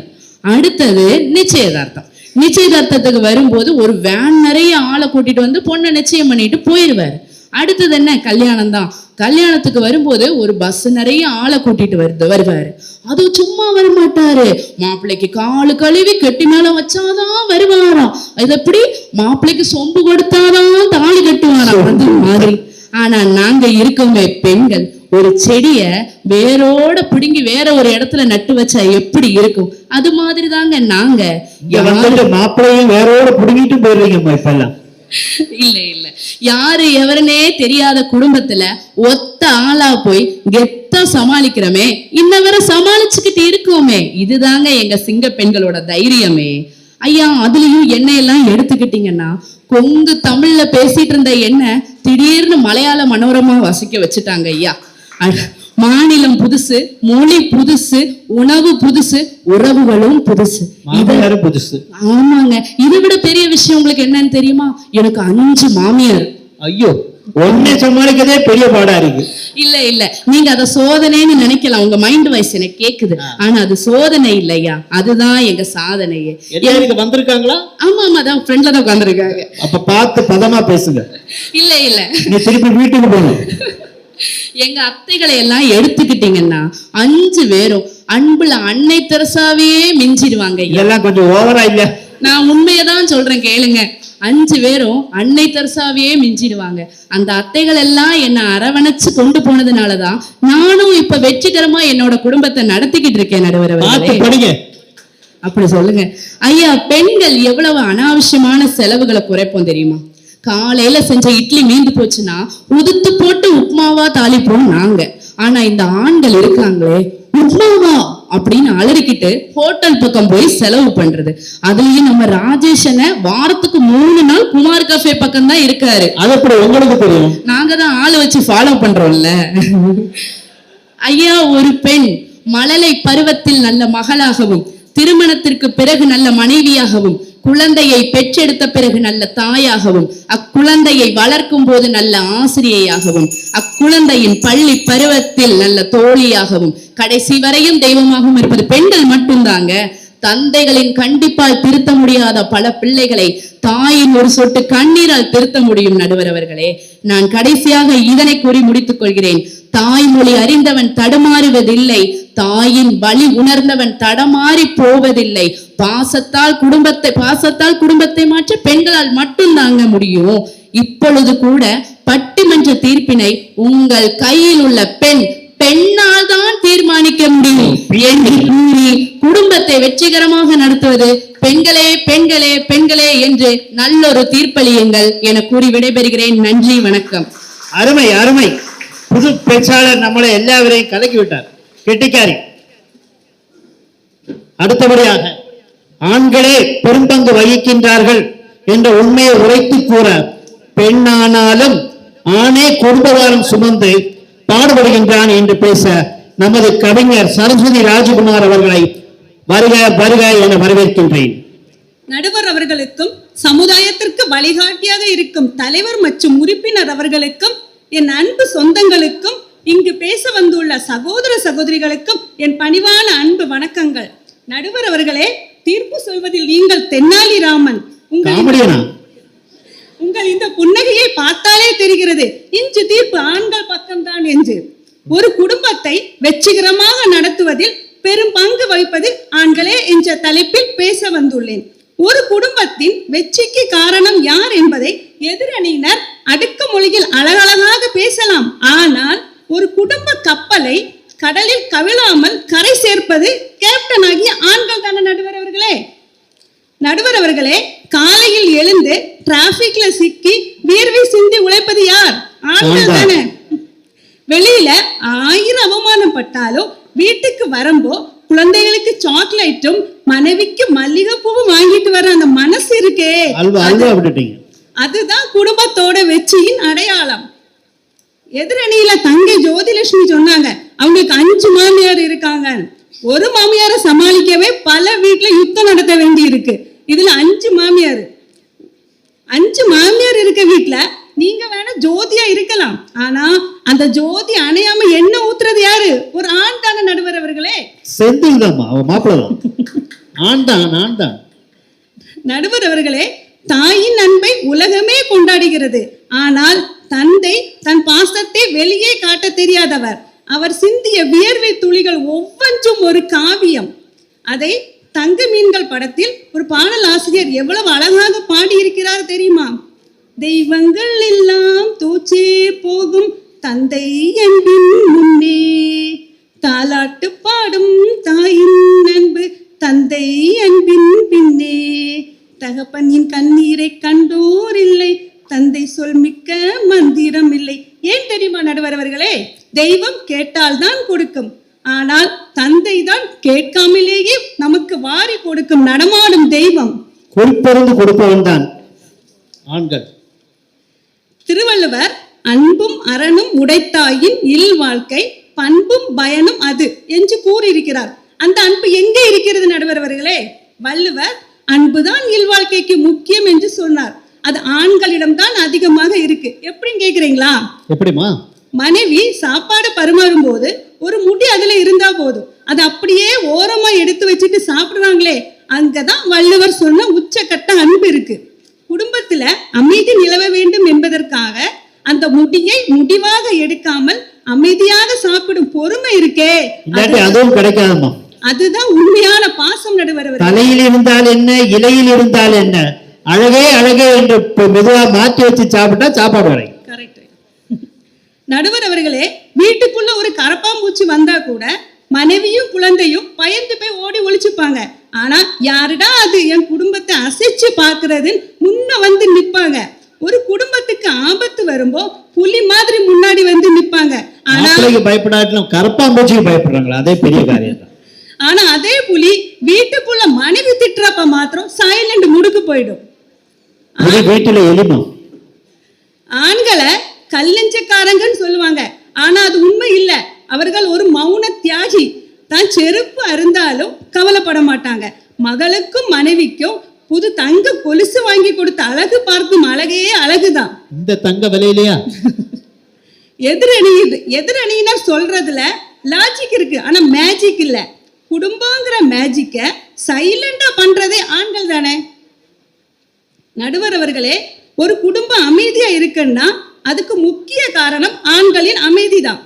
அடுத்தது நிச்சயதார்த்தம். நிச்சயதார்த்தத்துக்கு வரும்போது ஒரு வேன் நிறைய ஆளை கூட்டிட்டு வந்து பொண்ணை நிச்சயம் பண்ணிட்டு போயிடுவார். அடுத்தது என்ன? கல்யாணம் தான். கல்யாணத்துக்கு வரும்போது ஒரு பஸ் நிறைய ஆளை கூட்டிட்டு வருவாரு. அது சும்மா வரமாட்டாரு, மாப்பிள்ளைக்கு காலு கழுவி கெட்டி மேல வச்சாதான் வருவாராம். இது எப்படி? மாப்பிள்ளைக்கு சொம்பு கொடுத்தாதான் தாலி கட்டுவாராம், அந்த மாதிரி. ஆனா நாங்க இருக்கோமே பெண்கள், ஒரு செடிய வேரோட பிடுங்கி வேற ஒரு இடத்துல நட்டு வச்சா எப்படி இருக்கும், அது மாதிரி தாங்க நாங்க. மாப்பிள்ளையும் வேரோட பிடுங்கிட்டு போயிருவீங்க இப்பெல்லாம். இல்ல இல்ல, யாரு எவருனே தெரியாத குடும்பத்துல ஒத்த ஆளா போய் கெத்தா சமாளிக்கிறோமே, இன்ன வரை சமாளிச்சுக்கிட்டு இருக்கோமே, இதுதாங்க எங்க சிங்க பெண்களோட தைரியமே. ஐயா, அதுலயும் எண்ணெயெல்லாம் எடுத்துக்கிட்டீங்கன்னா, கொங்கு தமிழ்ல பேசிட்டு இருந்த எண்ணெய் திடீர்னு மலையாள மனோரமா வசிக்க வச்சுட்டாங்க ஐயா. மாநிலம் புதுசு, மொழி புதுசு, உணவு புதுசு, உறவுகளும் புதுசு, புதுசு. ஆமாங்க. இதை விட பெரிய விஷயம் உங்களுக்கு என்னன்னு தெரியுமா? எனக்கு 5 மாமியார். ஐயோ, ஒன்னே சமாளிக்கதே பெரிய பாடா இருக்கு. இல்ல இல்ல, நீங்க அத சோதனைன்னு நினைக்கலாம், உங்க மைண்ட் வாய்ஸ் எனக்கு கேக்குது. ஆனா அது சோதனை இல்லையா, அதுதான் எங்க சாதனையே. வந்திருக்காங்களா? ஆமா ஆமா, தான் ஃப்ரெண்ட்ல தான் உட்கார்ந்துருக்காங்க. அப்ப பார்த்து பதமா பேசுங்க. இல்ல இல்ல, நீ திருப்பி வீட்டுக்கு போகணும். எங்க அத்தைகளை எல்லாம் எடுத்துக்கிட்டீங்கன்னா 5 பேரும் அன்புல அன்னை தெரசாவே மிஞ்சிடுவாங்க. இதெல்லாம் கொஞ்சம் ஓவரா இல்ல? நான் உண்மையதான் சொல்றேன், கேளுங்க. 5 பேரும் அன்னை தெரசாவே மிஞ்சிடுவாங்க. அந்த அத்தைகள் எல்லாம் என்ன அரவணைச்சு கொண்டு போனதுனாலதான் நானும் இப்ப வெற்றிகரமா என்னோட குடும்பத்தை நடத்திக்கிட்டு இருக்கேன். நடுவர் அவர்களே, அப்படி சொல்லுங்க ஐயா. பெண்கள் எவ்வளவு அனாவசியமான செலவுகளை குறைப்போம் தெரியுமா? காலையில செஞ்ச இட்லி மீந்து போச்சுன்னா உதுத்து போட்டு உப்மாவா தாளிப்போம் நாங்க. ஆனா இந்த ஆண்கள் இருக்காங்களே, உப்மாவா அப்படின்னு அலறிக்கிட்டு ஹோட்டல் பக்கம் போய் செலவு பண்றது. அதுலயும் நம்ம ராஜேஷனை வாரத்துக்கு 3 நாள் குமார் கஃபே பக்கம் தான் இருக்காரு. அது எப்படி உங்களுக்கு தெரியும்? நாங்க தான் ஆளு வச்சு ஃபாலோ பண்றோம்ல ஐயா. ஒரு பெண் மழலை பருவத்தில் நல்ல மகளாகவும், திருமணத்திற்கு பிறகு நல்ல மனைவியாகவும், குழந்தையை பெற்றெடுத்த பிறகு நல்ல தாயாகவும், அக்குழந்தையை வளர்க்கும் போது நல்ல ஆசிரியையாகவும், அக்குழந்தையின் பள்ளி பருவத்தில் நல்ல தோழியாகவும், கடைசி வரையும் தெய்வமாகவும் இருப்பது பெண்கள் மட்டும்தாங்க. தந்தைகளின் கண்டிப்பால் திருத்த முடியாத பல பிள்ளைகளை தாயின் ஒரு சொட்டு கண்ணீரால் திருத்த முடியும். நடுவர் அவர்களே, நான் கடைசியாக இதனை கூறி முடித்துக் கொள்கிறேன். தாய்மொழி அறிந்தவன் தடுமாறுவதில்லை, தாயின் வழி உணர்ந்தவன் தடமாறி போவதில்லை. பாசத்தால் குடும்பத்தை மாற்ற பெண்களால் மட்டும் தாங்க முடியும். இப்பொழுது கூட பட்டிமன்ற தீர்ப்பினை உங்கள் கையில் உள்ள பெண்ணால் தான் தீர்மானிக்க முடியும் என்று கூறி குடும்பத்தை வெற்றிகரமாக நடத்துவது பெண்களே பெண்களே பெண்களே என்று நல்லொரு தீர்ப்பளியுங்கள் என கூறி விடைபெறுகிறேன். நன்றி, வணக்கம். அருமை அருமை. புது பேச்சாளர் நம்மளை எல்லாவரையும் கலக்கி விட்டார், கெட்டிக்காரி. அடுத்தபடியாக ஆண்களே பெரும்பங்கு வகிக்கின்றார்கள் என்ற உண்மையை உரைத்து கூற, பெண்ணானாலும் ஆணே குடும்பவாரம் சுமந்து பாடுபடுகின்றான் என்று பேச நமது கவிஞர் சரஸ்வதி ராஜகுமார் அவர்களை வருக வருக என வரவேற்கின்றேன். நடுவர் அவர்களுக்கும் சமுதாயத்திற்கு வழிகாட்டியாக இருக்கும் தலைவர் மற்றும் உறுப்பினர் அவர்களுக்கும், என் அன்பு சொந்தங்களுக்கும், இங்கு பேச வந்துள்ள சகோதர சகோதரிகளுக்கும் என் பணிவான அன்பு வணக்கங்கள். நடுவர் அவர்களே, தீர்ப்பு சொல்வதில் நீங்கள் தென்னாலிராமன். உங்கள் இந்த புன்னகையை பார்த்தாலே தெரிகிறது இன்று தீர்ப்பு ஆண்கள் பக்கம்தான் என்று. ஒரு குடும்பத்தை வெற்றிகரமாக நடத்துவதில் பெரும் பங்கு வகிப்பதில் ஆண்களே என்ற தலைப்பில் பேச வந்துள்ளேன். ஒரு குடும்பத்தின் வெற்றிக்கு காரணம் யார் என்பதை எதிரணியினர் அடுக்கு மொழியில் அழகழகாக பேசலாம். ஆனால் ஒரு குடும்ப கப்பலை கடலில் கவிழாமல் கரை சேர்ப்பது கேப்டன் ஆகிய ஆண்கள் தானே நடுவர் அவர்களே. நடுவர் அவர்களே, காலையில் எழுந்து டிராபிக்ல சிக்கி வியர்வை சிந்தி உழைப்பது யார்? ஆண்கள் தானே. வெளியில 1000 அவமானம் பட்டாலும் வீட்டுக்கு வரம்போ குழந்தைகளுக்கு சாக்லேட்டும் மனைவிக்கு மல்லிகைப்பூவும் வாங்கிட்டு வர அந்த மனசு இருக்கே, அதுதான் குடும்பத்தோட வெற்றியின் அடையாளம். எதிரணியில தங்கை ஜோதிலட்சுமி சொன்னாங்க அவங்களுக்கு 5 மாமியார் இருக்காங்க. ஒரு மாமியாரை சமாளிக்கவே பல வீட்டுல யுத்தம் நடத்த வேண்டி இருக்கு. இதுல 5 மாமியார் இருக்க வீட்டுல நீங்க வேணா ஜோதியா இருக்கலாம். ஆனா அந்த ஜோதி அணையாம என்ன ஊத்துறது யாரு? ஒரு ஆண் தானே நடுவர் அவர்களே. நடுவர் அவர்களே, தாயின் அன்பை உலகமே கொண்டாடுகிறது. ஆனால் தந்தை தன் பாசத்தை வெளியே காட்ட தெரியாதவர். அவர் சிந்திய வியர்வை துளிகள் ஒவ்வொன்றும் ஒரு காவியம். அதை தங்க மீன்கள் படத்தில் ஒரு பாடல் ஆசிரியர் எவ்வளவு அழகாக பாடியிருக்கிறார் தெரியுமா? தெய்வங்கள் எல்லாம் தோற்றே போகும் தந்தை அன்பின் முன்னே, தாலாட்டு பாடும் தாயின் அன்பு தந்தை அன்பின் பின்னே, தகப்பனின் கண்ணீரை கண்டோர் இல்லை தந்தை சொல் மிக்க மந்திரம் இல்லை. ஏன் தெரியுமா நடுவர் அவர்களே? தெய்வம் கேட்டால்தான் கொடுக்கும். ஆனால் தந்தை தான் கேட்காமலேயே நமக்கு வாரி கொடுக்கும் நடமாடும் தெய்வம். குறிப்பிருந்து கொடுப்பவன் தான் ஆண்கள். திருவள்ளுவர் அன்பும் அறனும் உடைத்தாயின் இல் வாழ்க்கை பண்பும் பயனும் அது என்று கூறியிருக்கிறார். அந்த அன்பு எங்கே இருக்கிறது நடுவர் அவர்களே? வள்ளுவர் அன்புதான் இல் வாழ்க்கைக்கு முக்கியம் என்று சொன்னார். அது ஆண்களிடம் தான் அதிகமாக இருக்கு. எப்படின்னு கேக்குறீங்களா? எப்படிமா? மனைவி சாப்பாடு பரிமாறும் போது ஒரு முடி அதுல இருந்தா போதும், அது அப்படியே ஓரமா எடுத்து வச்சுட்டு சாப்பிடுறாங்களே, அங்கதான் வள்ளுவர் சொன்ன உச்சக்கட்ட அன்பு இருக்கு. குடும்பத்துல அமைதி நிலவ வேண்டும் என்பதற்காக அந்த முடியை முடிவாக எடுக்காமல் அமைதியாக சாப்பிடும் பொறுமை இருக்கே, அதுவும் கிடைக்காதுமா. அதுதான் உண்மையான பாசம் நடுவர். தலையில் இருந்தால் என்ன, இலையில் இருந்தால் என்ன, அழகே அழகே என்று மெதுவா மாற்றி வச்சு சாப்பிட்டா சாப்பாடு வரை. கரெக்ட் நடுவர் அவர்களே, வீட்டுக்குள்ள ஒரு கரப்பாம்பூச்சி வந்தா கூட மனைவியும் குழந்தையும் பயந்து போய் ஓடி ஒளிச்சுப்பாங்க. ஆனா யாருடா அது என் குடும்பத்தை அசைச்சு பாக்குறது முன்ன வந்து நிப்பாங்க. ஒரு குடும்பத்துக்கு ஆபத்து வரும்போ புலி மாதிரி முன்னாடி வந்து நிப்பாங்க. ஆனா பயப்படாட்டும் கரப்பாம்பூச்சிக்கு பயப்படுறாங்களா, அதே பெரிய காரியம். ஆனா அதே புலி வீட்டுக்குள்ள மனைவி திட்டுறப்ப மாத்திரம் சைலண்ட் முடுக்கு போயிடும். வீட்டுல எளிமை. ஆண்களை கல்லஞ்சக்காரங்கன்னு சொல்லுவாங்க. ஆனா அது உண்மை இல்ல. அவர்கள் ஒரு மௌன தியாகி. தான் செருப்பு அருந்தாலும் கவலைப்பட மாட்டாங்க. மகளுக்கும் மனைவிக்கும் புது தங்க கொலுசு வாங்கி கொடுத்த அழகு பார்க்கும் அழகே அழகுதான். இந்த தங்க விலையிலையா? எதிரணியினர் சொல்றதுல லாஜிக் இருக்கு, ஆனா மேஜிக் இல்ல. குடும்பங்கிற மேஜிக்க சைலண்டா பண்றதே ஆண்கள் தானே. நடுவர் அவர்களே, ஒரு குடும்பம் அமைதியா இருக்குன்னா அதுக்கு முக்கிய காரணம் ஆண்களின் அமைதி தான்.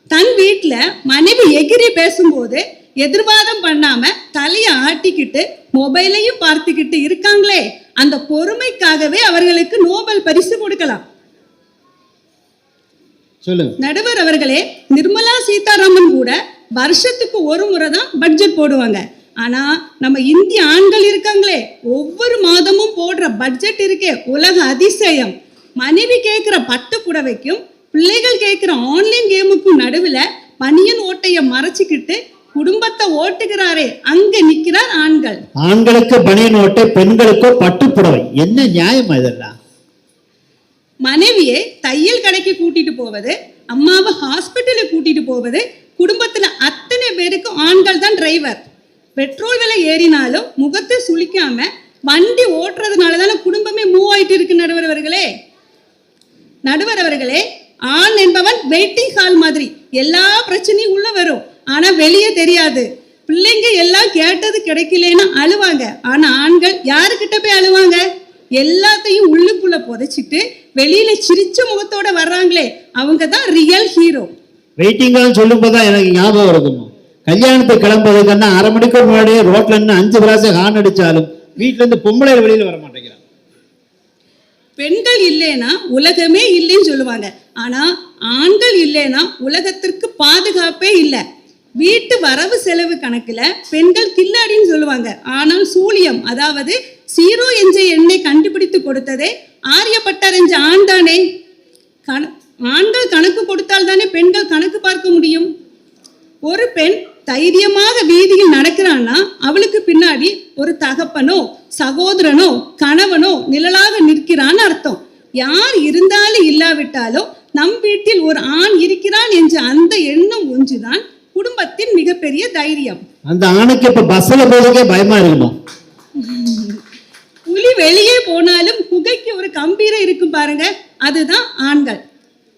தன் வீட்டுல மனைவி எகிரி பேசும்போது எதிர்வாதம் பண்ணாம தலைய ஆட்டிக்கிட்டு மொபைலையும் பார்த்துக்கிட்டு இருக்காங்களே, அந்த பொறுமைக்காகவே அவர்களுக்கு நோபல் பரிசு கொடுக்கலாம். நடுவர் அவர்களே, நிர்மலா சீதாராமன் கூட வருஷத்துக்கு ஒரு முறை தான் பட்ஜெட் போடுவாங்க. ஆனா நம்ம இந்திய ஆண்கள் இருக்காங்களே, ஒவ்வொரு மாதமும் போடுற பட்ஜெட் இருக்கே உலக அதிசயம். மனைவி கேட்கிற பட்டு புடவைக்கும் பிள்ளைகள் கேட்கிற ஆன்லைன் கேமுக்கும் நடுவுல பனியன் ஓட்டைய மறைச்சுக்கிட்டு குடும்பத்தை ஓட்டுகிறாரே, அங்க நிக்கிறார் ஆண்கள். ஆண்களுக்கு பனியன் ஓட்டை, பெண்களுக்கு பட்டு புடவை. என்ன நியாயம் இதெல்லாம்? மனைவியை தையல் கடைக்கு கூட்டிட்டு போவது, அம்மாவை ஹாஸ்பிட்டலுக்கு கூட்டிட்டு போவது, குடும்பத்துல அத்தனை பேருக்கு ஆண்கள் தான் டிரைவர். பெட்ரோல் விலை ஏறினாலும் முகத்தை சுளிக்காம வண்டி ஓட்டுறதுனாலதான குடும்பமே மூவ் ஆயிட்டு இருக்கு. நடுவர் அவர்களே, ஆண் என்பவன் வெயிட்டிங் ஹால் மாதிரி. எல்லா பிரச்சனையும் உள்ள வரும், ஆனா வெளியே தெரியாது. பிள்ளைங்க எல்லாம் கேட்டது கிடைக்கலன்னா அழுவாங்க. ஆனா ஆண்கள் யாருக்கிட்ட போய் அழுவாங்க? எல்லாத்தையும் உள்ளுக்குள்ள புதைச்சிட்டு வெளியில சிரிச்ச முகத்தோட வர்றாங்களே அவங்க தான் ரியல் ஹீரோ. வெயிட்டிங்கான்னு சொல்லும் போதுதான் எனக்கு ஞாபகம் இருக்குமா, கல்யாணத்துக்கு கிளம்புறதுக்குன்னா 1/2 மணிக்கு முன்னாடியே ரோட்ல இருந்து 5 பிராசம் ஹார்ன் அடிச்சாலும் வீட்டுல இருந்து பொம்பளை வெளியில வர மாட்டேங்கிறாங்க. பெண்கள் இல்லைன்னா உலகமே இல்லைன்னு சொல்லுவாங்க. ஆனா ஆண்கள் இல்லைன்னா உலகத்திற்கு பாதுகாப்பே இல்லை. வீட்டு வரவு செலவு கணக்குல பெண்கள் கில்லாடின்னு சொல்லுவாங்க. ஆனால் சூழியம், அதாவது 0 என்ற எண்ணை கண்டுபிடித்து கொடுத்ததே ஆரியப்பட்டார் என்ற ஆண் தானே. ஆண்கள் கணக்கு கொடுத்தால் தானே பெண்கள் கணக்கு பார்க்க முடியும். ஒரு பெண் தைரியமாக வீதியில் நடக்கிறான்னா அவளுக்கு பின்னாடி ஒரு தகப்பனோ சகோதரனோ கணவனோ நிழலாக நிற்கிறான்னு அர்த்தம். யார் இருந்தாலும் இல்லாவிட்டாலும் நம் வீட்டில் ஒரு ஆண் இருக்கிறான் என்ற அந்த எண்ணம் ஒன்றுதான் குடும்பத்தின் மிகப்பெரிய தைரியம். அந்த ஆணுக்கு இப்ப பஸ்ல போறதுக்கே பயமா இருக்குமா? புலி வெளியே போனாலும் குகைக்கு ஒரு கம்பீரம் இருக்கும் பாருங்க, அதுதான் ஆண்கள்.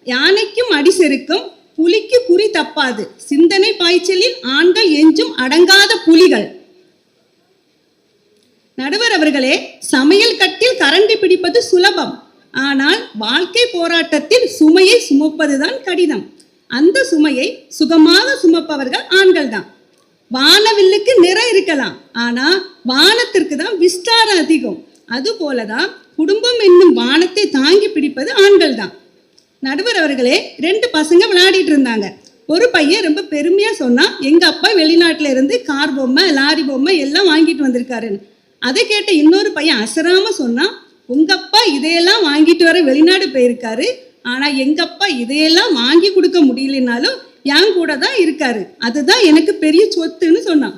யானைக்கும் அடி செருக்கும், புலிக்கு குறி தப்பாது. சிந்தனை பாய்ச்சலில் ஆண்கள் என்றும் அடங்காத புலிகள். நடுவர் அவர்களே, சமையல் கட்டில் கரண்டி பிடிப்பது சுலபம். ஆனால் வாழ்க்கை போராட்டத்தில் சுமையை சுமப்பதுதான் கடினம். அந்த சுமையை சுகமாக சுமப்பவர்கள் ஆண்கள் தான். வானவில்லுக்கு நிறை இருக்கலாம், ஆனா வானத்திற்கு தான் விஸ்தாரம் அதிகம். அது போலதான் குடும்பம் என்னும் வானத்தை தாங்கி பிடிப்பது ஆண்கள் தான். நடுவர் அவர்களே, 2 பசங்க விளையாடிட்டு இருந்தாங்க. ஒரு பையன் ரொம்ப பெருமையா சொன்னா, எங்க அப்பா வெளிநாட்டுல இருந்து கார் பொம்மை லாரி பொம்மை எல்லாம் வாங்கிட்டு வந்திருக்காருன்னு. அதை கேட்ட இன்னொரு பையன் அசராம சொன்னா, உங்க அப்பா இதையெல்லாம் வாங்கிட்டு வர வெளிநாடு போயிருக்காரு, ஆனா எங்க அப்பா இதையெல்லாம் வாங்கி கொடுக்க முடியலனாலும் என் கூட தான் இருக்காரு, அதுதான் எனக்கு பெரிய சொத்துன்னு சொன்னான்.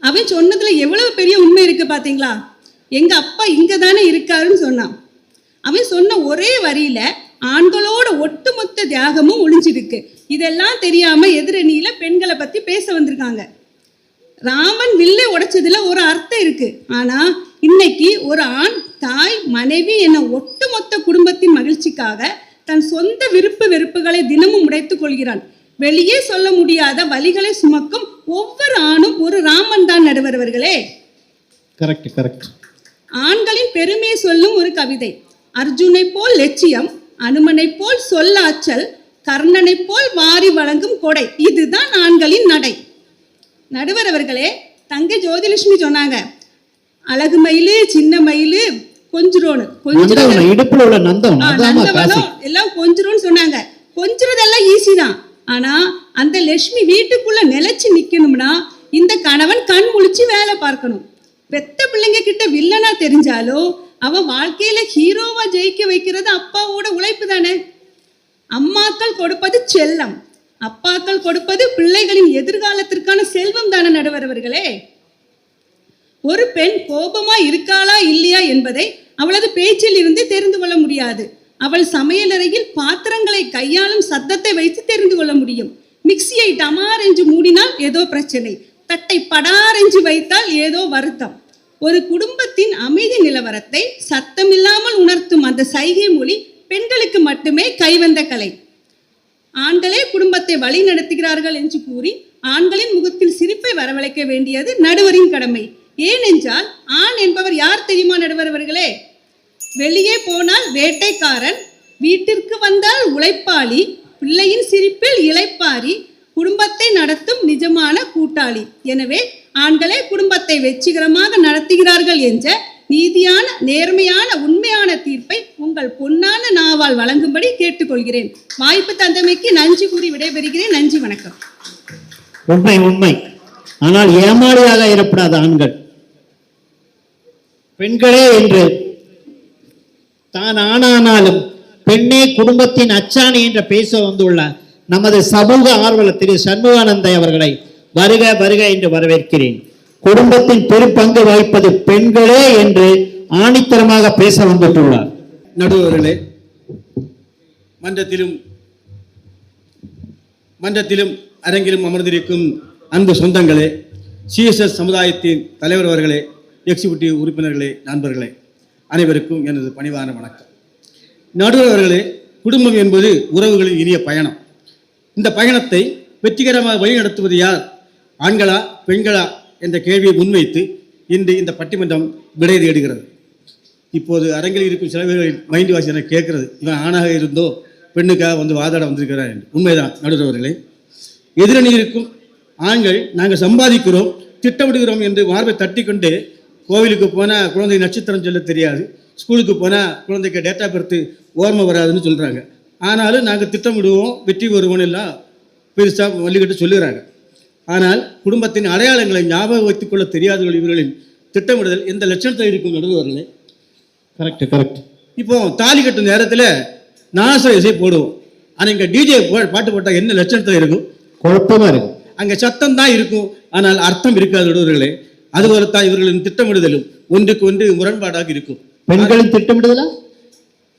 அவன் சொன்னதுல எவ்வளவு பெரிய உண்மை இருக்கு பாத்தீங்களா. எங்க அப்பா இங்க தானே இருக்காருன்னு சொன்னான். அவன் சொன்ன ஒரே வரியில ஆண்களோட ஒட்டுமொத்த தியாகமும் ஒளிஞ்சிருக்கு. இதெல்லாம் தெரியாம எதிரணியில பெண்களை பத்தி பேச வந்திருக்காங்க. ராமன் வில்லை உடைச்சதுல ஒரு அர்த்தம் இருக்கு. ஆனா இன்னைக்கு ஒரு ஆண் தாய் மனைவி என ஒட்டுமொத்த குடும்பத்தின் மகிழ்ச்சிக்காக தன் சொந்த விருப்பு வெறுப்புகளை தினமும் உடைத்துக் கொள்கிறான். வெளியே சொல்ல முடியாத வலிகளை சுமக்கும் ஒவ்வொரு ஆணும் ஒரு ராமன் தான். நடுவர் அவர்களே, கரெக்ட் கரெக்ட். ஆண்களின் பெருமையை சொல்லும் ஒரு கவிதை. அர்ஜுனை போல் லட்சியம், அனுமனை போல் சொல்லாச்சல், கர்ணனை போல் வாரி வழங்கும் கொடை, இதுதான் ஆண்களின் நடை. நடுவர் அவர்களே, தங்கை ஜோதிலட்சுமி சொன்னாங்க, அழகு மயிலு சின்ன மயிலு கொஞ்சுரோன்னு, இடுப்புல உள்ள நந்தம் எல்லாம் கொஞ்சுரோன்னு சொன்னாங்க. கொஞ்சுறதெல்லாம் ஈஸி தான். ஆனா அந்த லட்சுமி வீட்டுக்குள்ள நிலைச்சு நிக்கணும்னா இந்த கணவன் கண் முழிச்சு வேலை பார்க்கணும். பெத்த பிள்ளைங்க கிட்ட வில்லனா தெரிஞ்சாலும் அவ வாழ்க்கையில ஹீரோவா ஜெயிக்க வைக்கிறது அப்பாவோட உழைப்பு தானே. அம்மாக்கள் கொடுப்பது செல்லம், அப்பாக்கள் கொடுப்பது பிள்ளைகளின் எதிர்காலத்திற்கான செல்வம் தானே. நடுவர் அவர்களே, ஒரு பெண் கோபமா இருக்காளா இல்லையா என்பதை அவளது பேச்சில் இருந்து தெரிந்து கொள்ள முடியாது. அவள் சமையலறையில் பாத்திரங்களை கையாளும் சத்தத்தை வைத்து தெரிந்து கொள்ள முடியும். மிக்சியை டமார் என்று மூடினால் ஏதோ பிரச்சனை, தட்டை படார் என்று வைத்தால் ஏதோ வருத்தம். ஒரு குடும்பத்தின் அமைதி நிலவரத்தை சத்தமில்லாமல் உணர்த்தும் அந்த சைகை மொழி பெண்களுக்கு மட்டுமே கைவந்த கலை. ஆண்களே குடும்பத்தை வழி நடத்துகிறார்கள் என்று கூறி ஆண்களின் முகத்தில் சிரிப்பை வரவழைக்க வேண்டியது நடுவரின் கடமை. ஏனென்றால் ஆண் என்பவர் யார் தெரியுமா நடுவர் அவர்களே? வெளியே போனால் வேட்டைக்காரன், வீட்டிற்கு வந்தால் உழைப்பாளி, பிள்ளையின் சிரிப்பில் இளைப்பாரி, குடும்பத்தை நடத்தும் நிஜமான கூட்டாளி. எனவே ஆண்களே குடும்பத்தை வெற்றிகரமாக நடத்துகிறார்கள் என்ற நீதியான நேர்மையான உண்மையான தீர்ப்பை உங்கள் பொன்னான நாவால் வழங்கும்படி கேட்டுக்கொள்கிறேன். வாய்ப்பு தந்தமைக்கு நன்றி கூறி விடைபெறுகிறேன். நன்றி, வணக்கம். உண்மை உண்மை. ஆனால் ஏமாளியாக இருப்படாத ஆண்கள், பெண்களே என்று தான் ஆனானாலும் பெண்ணே குடும்பத்தின் அச்சாணி என்று பேச வந்துள்ள நமது சமூக ஆர்வலர் திரு சண்முகானந்தை அவர்களை வருக வருக என்று வரவேற்கிறேன். குடும்பத்தின் பெரும்பங்கு வகிப்பது பெண்களே என்று ஆணித்தரமாக பேச வந்துள்ளார். நடுவர்களே, மன்றத்திலும் அரங்கிலும் அமர்ந்திருக்கும் அன்பு சொந்தங்களே, சிஎஸ்எஸ் சமுதாயத்தின் தலைவர் அவர்களே, எக்ஸிக்யூட்டிவ் உறுப்பினர்களே, நண்பர்களே, அனைவருக்கும் எனது பணிவான வணக்கம். நடுவர் அவர்களே, குடும்பம் என்பது உறவுகளின் இனிய பயணம். இந்த பயணத்தை வெற்றிகரமாக வழிநடத்துவது யார்? ஆண்களா பெண்களா என்ற கேள்வியை முன்வைத்து இன்று இந்த பட்டிமன்றம் விடை தேடுகிறது. இப்போது அரங்கில் இருக்கும் சில பேர்களின் மைண்ட் வாஷ் என கேட்கிறது, இவன் ஆணாக இருந்தோ பெண்ணுக்காக வந்து வாதாட வந்திருக்கிறார் என்று. உண்மைதான் நடுவர்களே. எதிரணி இருக்கும் ஆண்கள் நாங்கள் சம்பாதிக்கிறோம் திட்டமிடுகிறோம் என்று மார்பை தட்டி கொண்டு கோவிலுக்கு போனால் குழந்தை நட்சத்திரம் சொல்ல தெரியாது, ஸ்கூலுக்கு போனால் குழந்தைக்கு டேட்டா பர்த்து ஓர்மை வராதுன்னு சொல்கிறாங்க. ஆனாலும் நாங்கள் திட்டமிடுவோம் வெற்றி வருவோம் எல்லாம் பெருசாக வள்ளிக்கிட்டு சொல்லுகிறாங்க. ஆனால் குடும்பத்தின் அடையாளங்களை ஞாபகம் வைத்துக் கொள்ள தெரியாதவர்கள் இவர்களின் திட்டமிடுதல் எந்த லட்சணத்தில் இருக்கும் நடுவர்களே. கரெக்ட். இப்போ தாலி கட்டும் நேரத்தில் நாச இசை போடுவோம், ஆனால் இங்கே டிஜே பாட்டு போட்டால் என்ன லட்சணத்தில் இருக்கும்? குழப்பமா இருக்கும். அங்கே சத்தம் தான் இருக்கும், ஆனால் அர்த்தம் இருக்காது நடுவர்களே. அதுபோல தான் இவர்களின் திட்டமிடுதலும் ஒன்றுக்கு ஒன்று முரண்பாடாக இருக்கும். பெண்களின் திட்டமிடுதலா?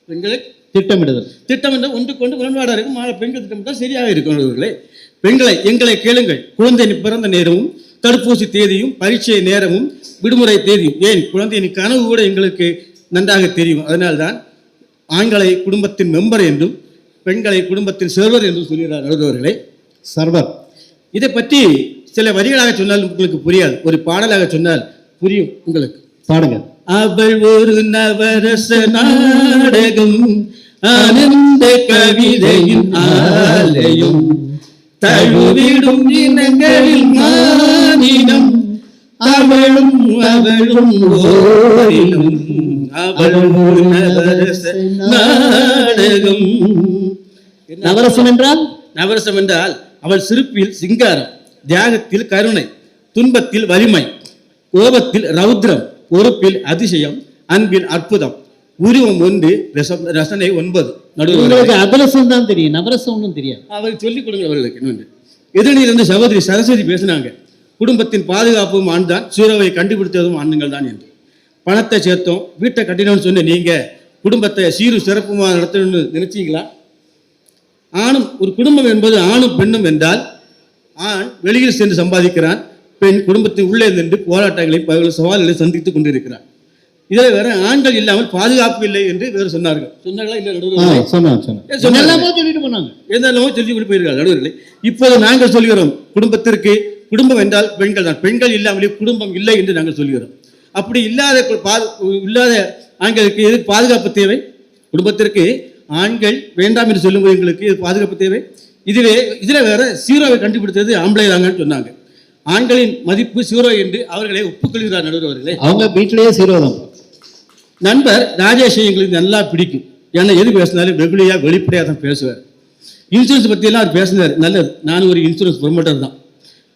பெண்களை திட்டமிடுதல் ஒன்றுக்கு ஒன்று முரண்பாடாக இருக்கும். ஆனால் பெண்கள் திட்டமிட்டால் சரியாக இருக்கும் நடுவர்களே. பெண்களை எங்களை கேளுங்கள், குழந்தை பிறந்த நேரமும் தடுப்பூசி தேதியும் பரீட்சை நேரமும் விடுமுறை தேதியும் ஏன் குழந்தையின் கனவு கூட எங்களுக்கு நன்றாக தெரியும். அதனால்தான் ஆண்களை குடும்பத்தின் மெம்பர் என்றும் பெண்களை குடும்பத்தின் சர்வர் என்றும் சொல்கிறார் நடுவர்களே. சர்வர். இதை பற்றி சில வரிகளாக சொன்னால் உங்களுக்கு புரியாது, ஒரு பாடலாக சொன்னால் புரியும் உங்களுக்கு. பாடுங்க. அவள் ஒரு நவரச நாடகம், ஆனந்த கவிதையின் ஆலயம், தழுவிடும் இனங்களில் மானினம், அவளும் ஓரினம், அவள் ஒரு நவரச நாடகம். நவரசம் என்றால்? நவரசம் என்றால் அவள் சிரிப்பில் சிங்காரம், தியாகத்தில் கருணை, துன்பத்தில் வலிமை, கோபத்தில் ரௌத்ரம், பொறுப்பில் அதிசயம், அன்பில் அற்புதம், உருவம் ஒன்று, ரசனை 9. நடுவர்களுக்கு அபலசம் தான் தெரியும், நவரசம் ஒன்றும் தெரியாது. அவருக்கு சொல்லிக் கொடுங்க அவர்களுக்கு. இன்னொன்று எதிரிலிருந்து சகோதரி சரஸ்வதி பேசினாங்க, குடும்பத்தின் பாதுகாப்பும் ஆண் தான், சூறாவை கண்டுபிடித்ததும் ஆண்கள் தான் என்று. பணத்தை சேர்த்தோம் வீட்டை கட்டினோம்னு சொன்ன நீங்க குடும்பத்தை சீரு சிறப்புமாக நடத்தணும்னு நினைச்சீங்களா? ஆணும் ஒரு குடும்பம் என்பது ஆணும் பெண்ணும் என்றால், ஆண் வெளியில் சென்று சம்பாதிக்கிறான், பெண் குடும்பத்தின் உள்ளே நின்று போராட்டங்களை பல சவால்களை சந்தித்துக் கொண்டிருக்கிறார். இதில் வேற ஆண்கள் இல்லாமல் பாதுகாப்பு இல்லை என்று வேறு சொன்னார்கள். சொன்னாங்களா? இல்லை சொன்னமோ சொல்லிட்டு போனாங்க, என்னெல்லாமோ சொல்லி கொண்டு போயிருக்காங்க நடுவர்களே. இப்போது நாங்கள் சொல்கிறோம், குடும்பத்திற்கு குடும்பம் என்றால் பெண்கள் தான், பெண்கள் இல்லாமலே குடும்பம் இல்லை என்று நாங்கள் சொல்கிறோம். அப்படி இல்லாத ஆண்களுக்கு எது பாதுகாப்பு தேவை? குடும்பத்திற்கு ஆண்கள் வேண்டாம் என்று சொல்லும்போது எங்களுக்கு இது பாதுகாப்பு தேவை. இதில் வேற சீரோவை கண்டுபிடித்தது ஆம்பளை தாங்கன்னு சொன்னாங்க. ஆண்களின் மதிப்பு சீரோ என்று அவர்களை ஒப்புக்கொள்கிறார் நடுவர்களே. அவங்க வீட்டிலேயே சீரோ தான். நண்பர் ராஜேஷ் எங்களுக்கு நல்லா பிடிக்கும், ஏன்னா எது பேசினாலும் வெகுளியாக வெளிப்படையாக தான் பேசுவார். இன்சூரன்ஸ் பற்றியெல்லாம் அவர் பேசினார், நல்லது. நானும் ஒரு இன்சூரன்ஸ் ப்ரொமோட்டர் தான்.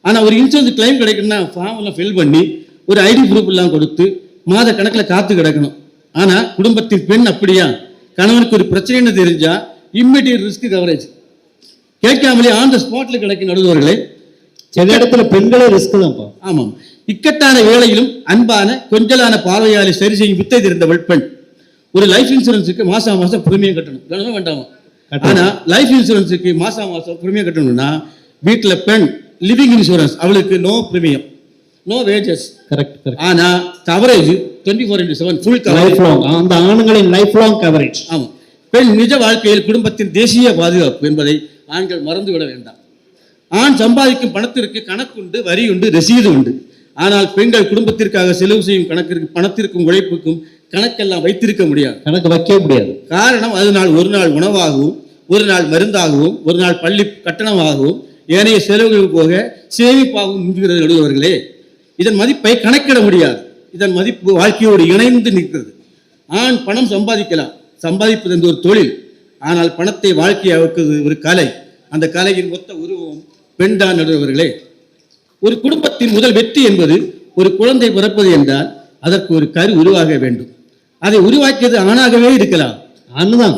ஆனால் ஒரு இன்சூரன்ஸ் கிளைம் கிடைக்கணும்னா ஃபார்ம் எல்லாம் ஃபில் பண்ணி ஒரு ஐடி ப்ரூஃப் எல்லாம் கொடுத்து மாத கணக்கில் காத்து கிடக்கணும். ஆனால் குடும்பத்தின் பெண் அப்படியா? கணவனுக்கு ஒரு பிரச்சனைன்னு தெரிஞ்சா இம்மிடியட் ரிஸ்க் கவரேஜ் கேட்காமலே ஆன் த ஸ்பாட்ல கிடைக்கும் நடுவர்களே. சில இடத்துல பெண்களே ரிஸ்க் தான். ஆமாம், இக்கட்டான வேளையிலும் அன்பான கொஞ்சலான பார்வையாளை சரி செய்யும் வித்தை தெரிந்தவள் பெண். ஒரு லைஃப் இன்சூரன்ஸுக்கு மாசம் மாசம் பிரீமியம் கட்டணும், கட்டணும் வேண்டாமா? ஆனா லைஃப் இன்சூரன்ஸுக்கு மாசம் மாசம் பிரீமியம் கட்டணும்னா வீட்டுல பெண் லிவிங் இன்சூரன்ஸ் அவளுக்கு no premium, no wages. Correct. ஆனா கவரேஜ் 24/7 ஃபுல் கவரேஜ், அந்த ஆண்களின் லைஃப் லாங் கவரேஜ். ஆமாம், பெண் நிஜ வாழ்க்கையில் குடும்பத்தின் தேசிய பாதுகாப்பு என்பதை ஆண்கள் மறந்துவிட வேண்டாம். ஆண் சம்பாதிக்கும் பணத்திற்கு கணக்குண்டு, வரி உண்டு, ரசீது உண்டு. ஆனால் பெண்கள் குடும்பத்திற்காக செலவு செய்யும் கணக்கிற்கு, பணத்திற்கும் உழைப்புக்கும் கணக்கெல்லாம் வைத்திருக்க முடியாது, கணக்கு வைக்க முடியாது. காரணம், அதனால் ஒரு நாள் உணவாகவும், ஒரு நாள் மருந்தாகவும், ஒரு நாள் பள்ளி கட்டணமாகவும், ஏனைய செலவுகள் போக சேமிப்பாகவும் நிற்கிறது நடுவர்களே. இதன் மதிப்பை கணக்கிட முடியாது. இதன் மதிப்பு வாழ்க்கையோடு இணைந்து நிற்கிறது. ஆண் பணம் சம்பாதிக்கலாம், சம்பாதிப்பது என்ற ஒரு தொழில். ஆனால் பணத்தை வாழ்க்கையாக்குவது ஒரு கலை. அந்த கலையின் மொத்த உருவம் பெண்தான் நடுவர்களே. ஒரு குடும்பத்தின் முதல் வெற்றி என்பது ஒரு குழந்தை பிறப்பது என்றால் அதற்கு ஒரு கரு உருவாக வேண்டும். அதை உருவாக்கியது ஆணாகவே இருக்கலாம், ஆண்தான்.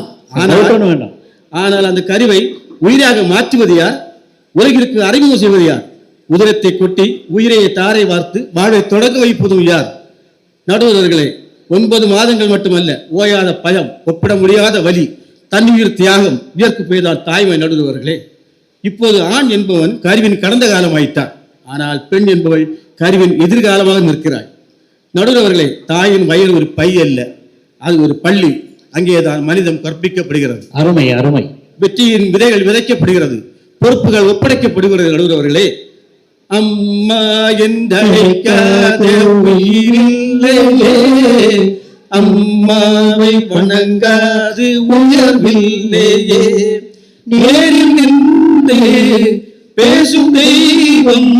ஆனால் அந்த கருவை உயிராக மாற்றுவது யார்? உலகிற்கு அறிமுகம் செய்வது யார்? உதிரத்தை கொட்டி உயிரையை தாரை வார்த்து வாழ்வை தொடங்க வைப்பதும் யார்? நடுவர்களே, 9 மாதங்கள் மட்டுமல்ல, ஓயாத பயம், ஒப்பிட முடியாத வலி, தன்னுயிர் தியாகம், வியர்க்கு பெய்தால் தாய்மை நடுவர்களே. இப்போது ஆண் என்பவன் கருவின் கடந்த காலம் ஆயிட்டான், ஆனால் பெண் என்பவள் கருவின் எதிர்காலமாக நிற்கிறாள். நடுவர்களே, தாயின் வயிறு ஒரு பை அல்ல, அது ஒரு பள்ளி. அங்கேதான் மனிதம் கற்பிக்கப்படுகிறது. அருமை அருமை. வெற்றியின் விதைகள் விதைக்கப்படுகிறது, பொறுப்புகள் ஒப்படைக்கப்படுகிறது நடுவர்களே. அம்மா என்றழைக்காத உயிரில்லையே, அம்மாவை வணங்காது உயர்வில்லையே, நேரில் நின்று பேசும் தெய்வம்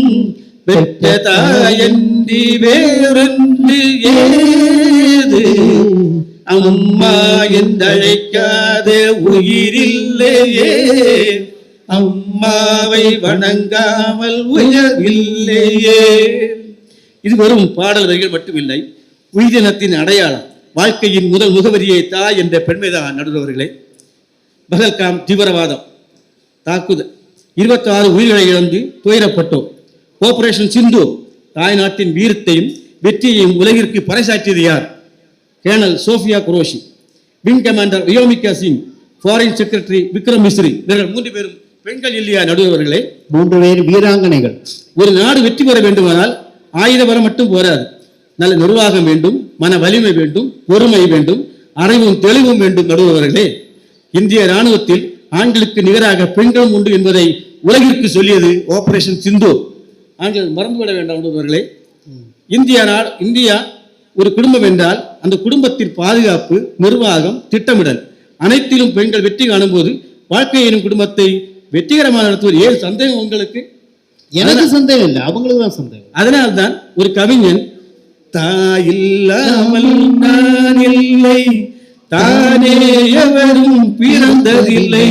பெற்ற தாயன்றி வேறொன்று ஏது, அம்மா என்றழைக்காத உயிரில்லையே, அம்மாவை வணங்காமல் உயர்வில்லையே. இது வெறும் பாடல் வரிகள் மட்டுமில்லை, உயிரினத்தின் அடையாளம், வாழ்க்கையின் முதல் முகவரியை தாய் என்ற பெண்மைதான் நடுவர்களே. பகல்காம் தீவிரவாதம் தாக்குதல் 26 உயிர்களை இழந்து துயரப்பட்டோம். ஆபரேஷன் சிந்து தாய்நாட்டின் வீரத்தையும் வெற்றியையும் உலகிற்கு பறைசாற்றியது யார்? Colonel Sofiya Qureshi, wing commander Vyomika Singh, foreign secretary Vikram Misri. இவர்கள் 3 பேரும் பெண்கள் இல்லையா நடுவர்களே? 3 பேர் வீராங்கனைகள். ஒரு நாடு வெற்றி பெற வேண்டுமானால் ஆயுத பலம் மட்டும் போராது, நல்ல நிர்வாகம் வேண்டும், மன வலிமை வேண்டும், பொறுமை வேண்டும், அறிவும் தெளிவும் வேண்டும் நடுவர்களே. இந்திய ராணுவத்தில் ஆண்களுக்கு நிகராக பெண்களும் உண்டு என்பதை உலகிற்கு சொல்லியது ஆபரேஷன் சிந்து. ஆண்கள் மறந்துவிட வேண்டாம் நடுவர்களே. இந்தியா ஒரு குடும்பம் என்றால் அந்த குடும்பத்தின் பாதுகாப்பு, நிர்வாகம், திட்டமிடல் அனைத்திலும் பெண்கள் வெற்றி காணும் போது வாழ்க்கையின் குடும்பத்தை வெற்றிகரமாக நடத்துவது ஏன் சந்தேகம் உங்களுக்கு? எனக்கு சந்தேகம் இல்லை, அவங்களுக்கு தான் சந்தேகம். அதனால்தான் ஒரு கவிஞன், தாயில்லாமல் நான் இல்லை, தானே எவரும் பிறந்ததில்லை,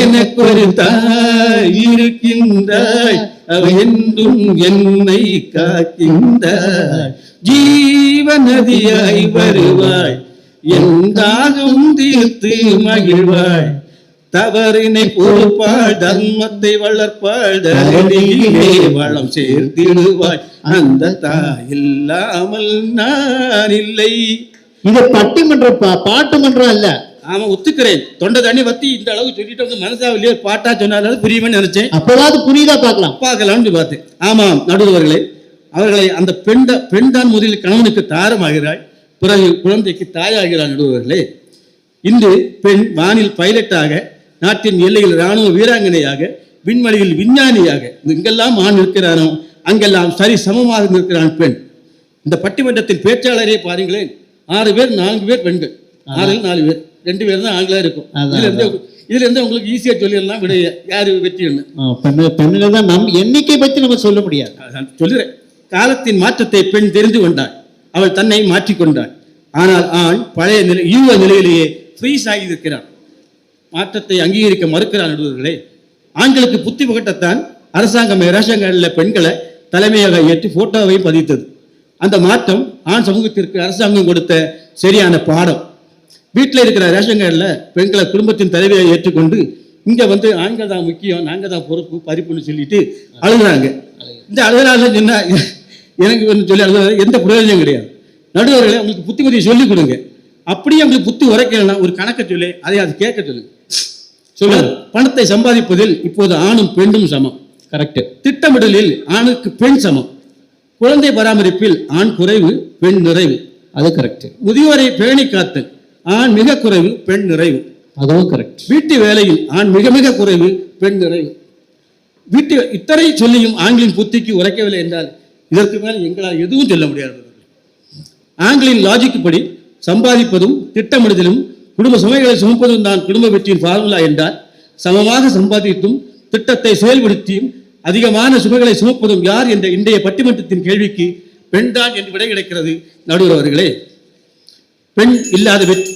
எனக்கு ஒரு தாய் இருக்கின்றாய், அவ என்றும் என்னை காக்கின்றாய், ஜீவநதியாய் வருவாய், என் தாகம் தீர்த்து மகிழ்வாய், தவறினை பொறுப்பாள், தர்மத்தை வளர்ப்பாள், தரணியிலே வளம் சேர்த்திடுவாய், அந்த தாய் இல்லாமல் நான் இல்லை. இது பட்டிமன்ற பாட்டு மன்றம் அல்ல. ஆமா, ஒத்துக்கிறேன். தொண்டை தண்ணி வத்தி இந்த அளவு சொல்லிட்டு வந்து மனசாவிலேயே பாட்டா சொன்னாலும் புரியுமே நினைச்சேன். அப்போதாவது புரியுதா பார்க்கலாம்னு பார்த்தேன். ஆமாம் நடுவர்களே, அவர்களை அந்த பெண் தான் முதலில் கணவனுக்கு தாரமாகிறாள், பிறகு குழந்தைக்கு தாயாகிறாள் நடுவர்களே. இன்று பெண் வானில் பைலட்டாக, நாட்டின் எல்லையில் இராணுவ வீராங்கனையாக, விண்வெளியில் விஞ்ஞானியாக, எங்கெல்லாம் ஆண் இருக்கிறானோ அங்கெல்லாம் சரி சமமாக நிற்கிறான் பெண். இந்த பட்டிமன்றத்தின் பேச்சாளரே பாருங்களேன், 6 பேர் 4 பேர் பெண்கள், 6 4 பேர், 2 பேர் தான் ஆண்களா இருக்கும். இதுல இருந்து உங்களுக்கு ஈஸியா சொல்லிடலாம் விட யாரு வெற்றின்னு. பெண்கள் தான் நம் எண்ணிக்கை பற்றி நம்ம சொல்ல முடியாது. சொல்லுறேன். காலத்தின் மாற்றத்தை பெண் தெரிந்து கொண்டாள், அவள் தன்னை மாற்றிக்கொண்டாள். ஆனால் ஆண் பழைய யூக நிலையிலேயே ஃப்ரீஸ் ஆகி இருக்கிறான், மாற்றத்தை அங்கீகரிக்க மறுக்கிறான் நடுவர்களே. ஆண்களுக்கு புத்தி புகட்டத்தான் அரசாங்கம் ரேஷன்களில் பெண்களை தலைமையாக ஏற்றி போட்டோவை பதித்தது. அந்த மாற்றம் ஆண் சமூகத்திற்கு அரசாங்கம் கொடுத்த சரியான பாடம். வீட்டில் இருக்கிற ரேஷன் கார்டில் பெண்களை குடும்பத்தின் தலைவியை ஏற்றுக்கொண்டு இங்கே வந்து ஆண்கள் தான் முக்கியம், நாங்கள் தான் பொறுப்பு பறிப்புன்னு சொல்லிட்டு அழுகுறாங்க. இந்த அழுகிறால என்ன எனக்கு சொல்லி அழுகிறது எந்த பிரயோஜனம் கிடையாது. நடுவர்களை உங்களுக்கு புத்திமதியை சொல்லிக் கொடுங்க. அப்படியே உங்களுக்கு புத்தி உரைக்கலன்னா ஒரு கணக்கை சொல்லி அதை அது கேட்க சொல்லுங்க. சொல்லுங்க. பணத்தை சம்பாதிப்பதில் இப்போது ஆணும் பெண்ணும் சமம். கரெக்ட். திட்டமிடலில் ஆணுக்கு பெண் சமம். குழந்தை பராமரிப்பில் ஆண் குறைவு பெண் நிறைவு. அது கரெக்ட். முதியோரை பேணி காத்தல் ஆண் மிக குறைவு பெண் நிறைவு. அதுவும் கரெக்ட். வீட்டு வேலையில் ஆண் மிக மிக குறைவு பெண் நிறைவு. வீட்டு இத்தனை சொல்லியும் ஆண்களின் புத்திக்கு உரைக்கவில்லை என்றால் இதற்கு மேல் எங்களால் எதுவும் சொல்ல முடியாது. ஆண்களின் லாஜிக் படி சம்பாதிப்பதும் திட்டமிடுதலும் குடும்ப சுமைகளை சுமப்பதும் தான் குடும்ப வெற்றியின் ஃபார்முலா என்றால், சமமாக சம்பாதித்தும் திட்டத்தை செயல்படுத்தியும் அதிகமான சுமைகளை சுமப்பதும் யார் என்ற இன்றைய பட்டிமன்றத்தின் கேள்விக்கு பெண் தான் என்று விடை கிடைக்கிறது. நடுவர் அவர்களே, பெண் இல்லாத வெற்றி.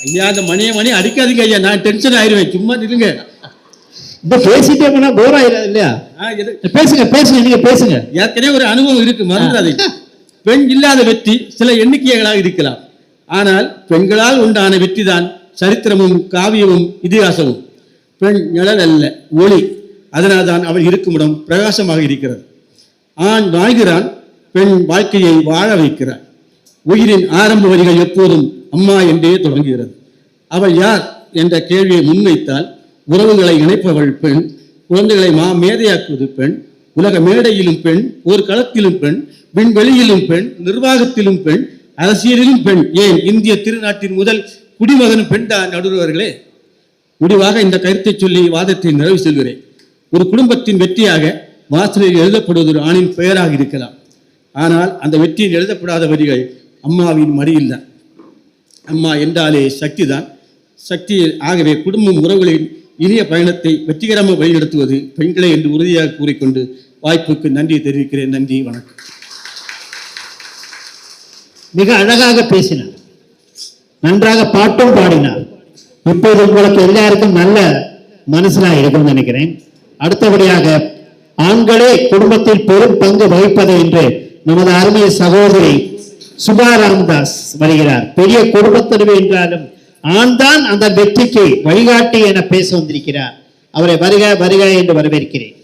ஐயா, அந்த மணி அடிக்காதீங்க ஐயா, நான் டென்ஷன் ஆயிடுவேன். சும்மா நில்லுங்க. இந்த பேசிட்டே போனா போர் ஆயிடாது இல்லையா? பேசுங்க நீங்க பேசுங்க. ஏற்கனவே ஒரு அனுபவம் இருக்கு, மறந்துடாதீங்க. பெண் இல்லாத வெற்றி சில எண்ணிக்கைகளாக இருக்கலாம், ஆனால் பெண்களால் உண்டான வெற்றி தான் சரித்திரமும் காவியமும் இதிகாசமும். பெண் நிழல் அல்ல, ஒளி. அதனால்தான் அவள் இருக்கும் இடம் பிரகாசமாக இருக்கிறது. ஆண் வாழ்கிறான், பெண் வாழ்க்கையை வாழ வைக்கிறாள். உயிரின் ஆரம்ப வரிகள் எப்போதும் அம்மா என்றே தொடங்குகிறது. அவள் யார் என்ற கேள்வியை முன்வைத்தால், உறவுகளை இணைப்பவள் பெண், குழந்தைகளை மேதையாக்குவது பெண், உலக மேடையிலும் பெண், போர்க்களத்திலும் பெண், விண்வெளியிலும் பெண், நிர்வாகத்திலும் பெண், அரசியலிலும் பெண், ஏன் இந்திய திருநாட்டின் முதல் குடிமகனும் பெண் தான். நடுவர்களே, முடிவாக இந்த கருத்தை சொல்லி வாதத்தை நிறைவு செல்கிறேன். ஒரு குடும்பத்தின் வெற்றியாக வாசலில் எழுதப்படுவது ஒரு ஆணின் பெயராக இருக்கலாம். ஆனால் அந்த வெற்றியில் எழுதப்படாத வரிகள் அம்மாவின் மடியில் தான். அம்மா என்றாலே சக்தி தான். சக்தி ஆகவே குடும்பம் உறவுகளின் இனிய பயணத்தை வெற்றிகரமாக வழிநடத்துவது பெண்களே என்று உறுதியாக கூறிக்கொண்டு வாய்ப்புக்கு நன்றி தெரிவிக்கிறேன். நன்றி, வணக்கம். மிக அழகாக பேசினார், நன்றாக பாட்டும் பாடினார். இப்போது உங்களுக்கு எல்லாருக்கும் நல்ல மனசுலா இருக்கும்னு நினைக்கிறேன். அடுத்தபடியாக ஆண்களே குடும்பத்தில் பெரும் பங்கு வகிப்பது என்று நமது அருமை சகோதரி சுபா ராமதாஸ் வருகிறார். பெரிய குடும்பத்தலைவி என்றாலும் ஆண் தான் அந்த வெற்றிக்கு வழிகாட்டி என பேச வந்திருக்கிறார். அவரை வருக வருக என்று வரவேற்கிறேன்.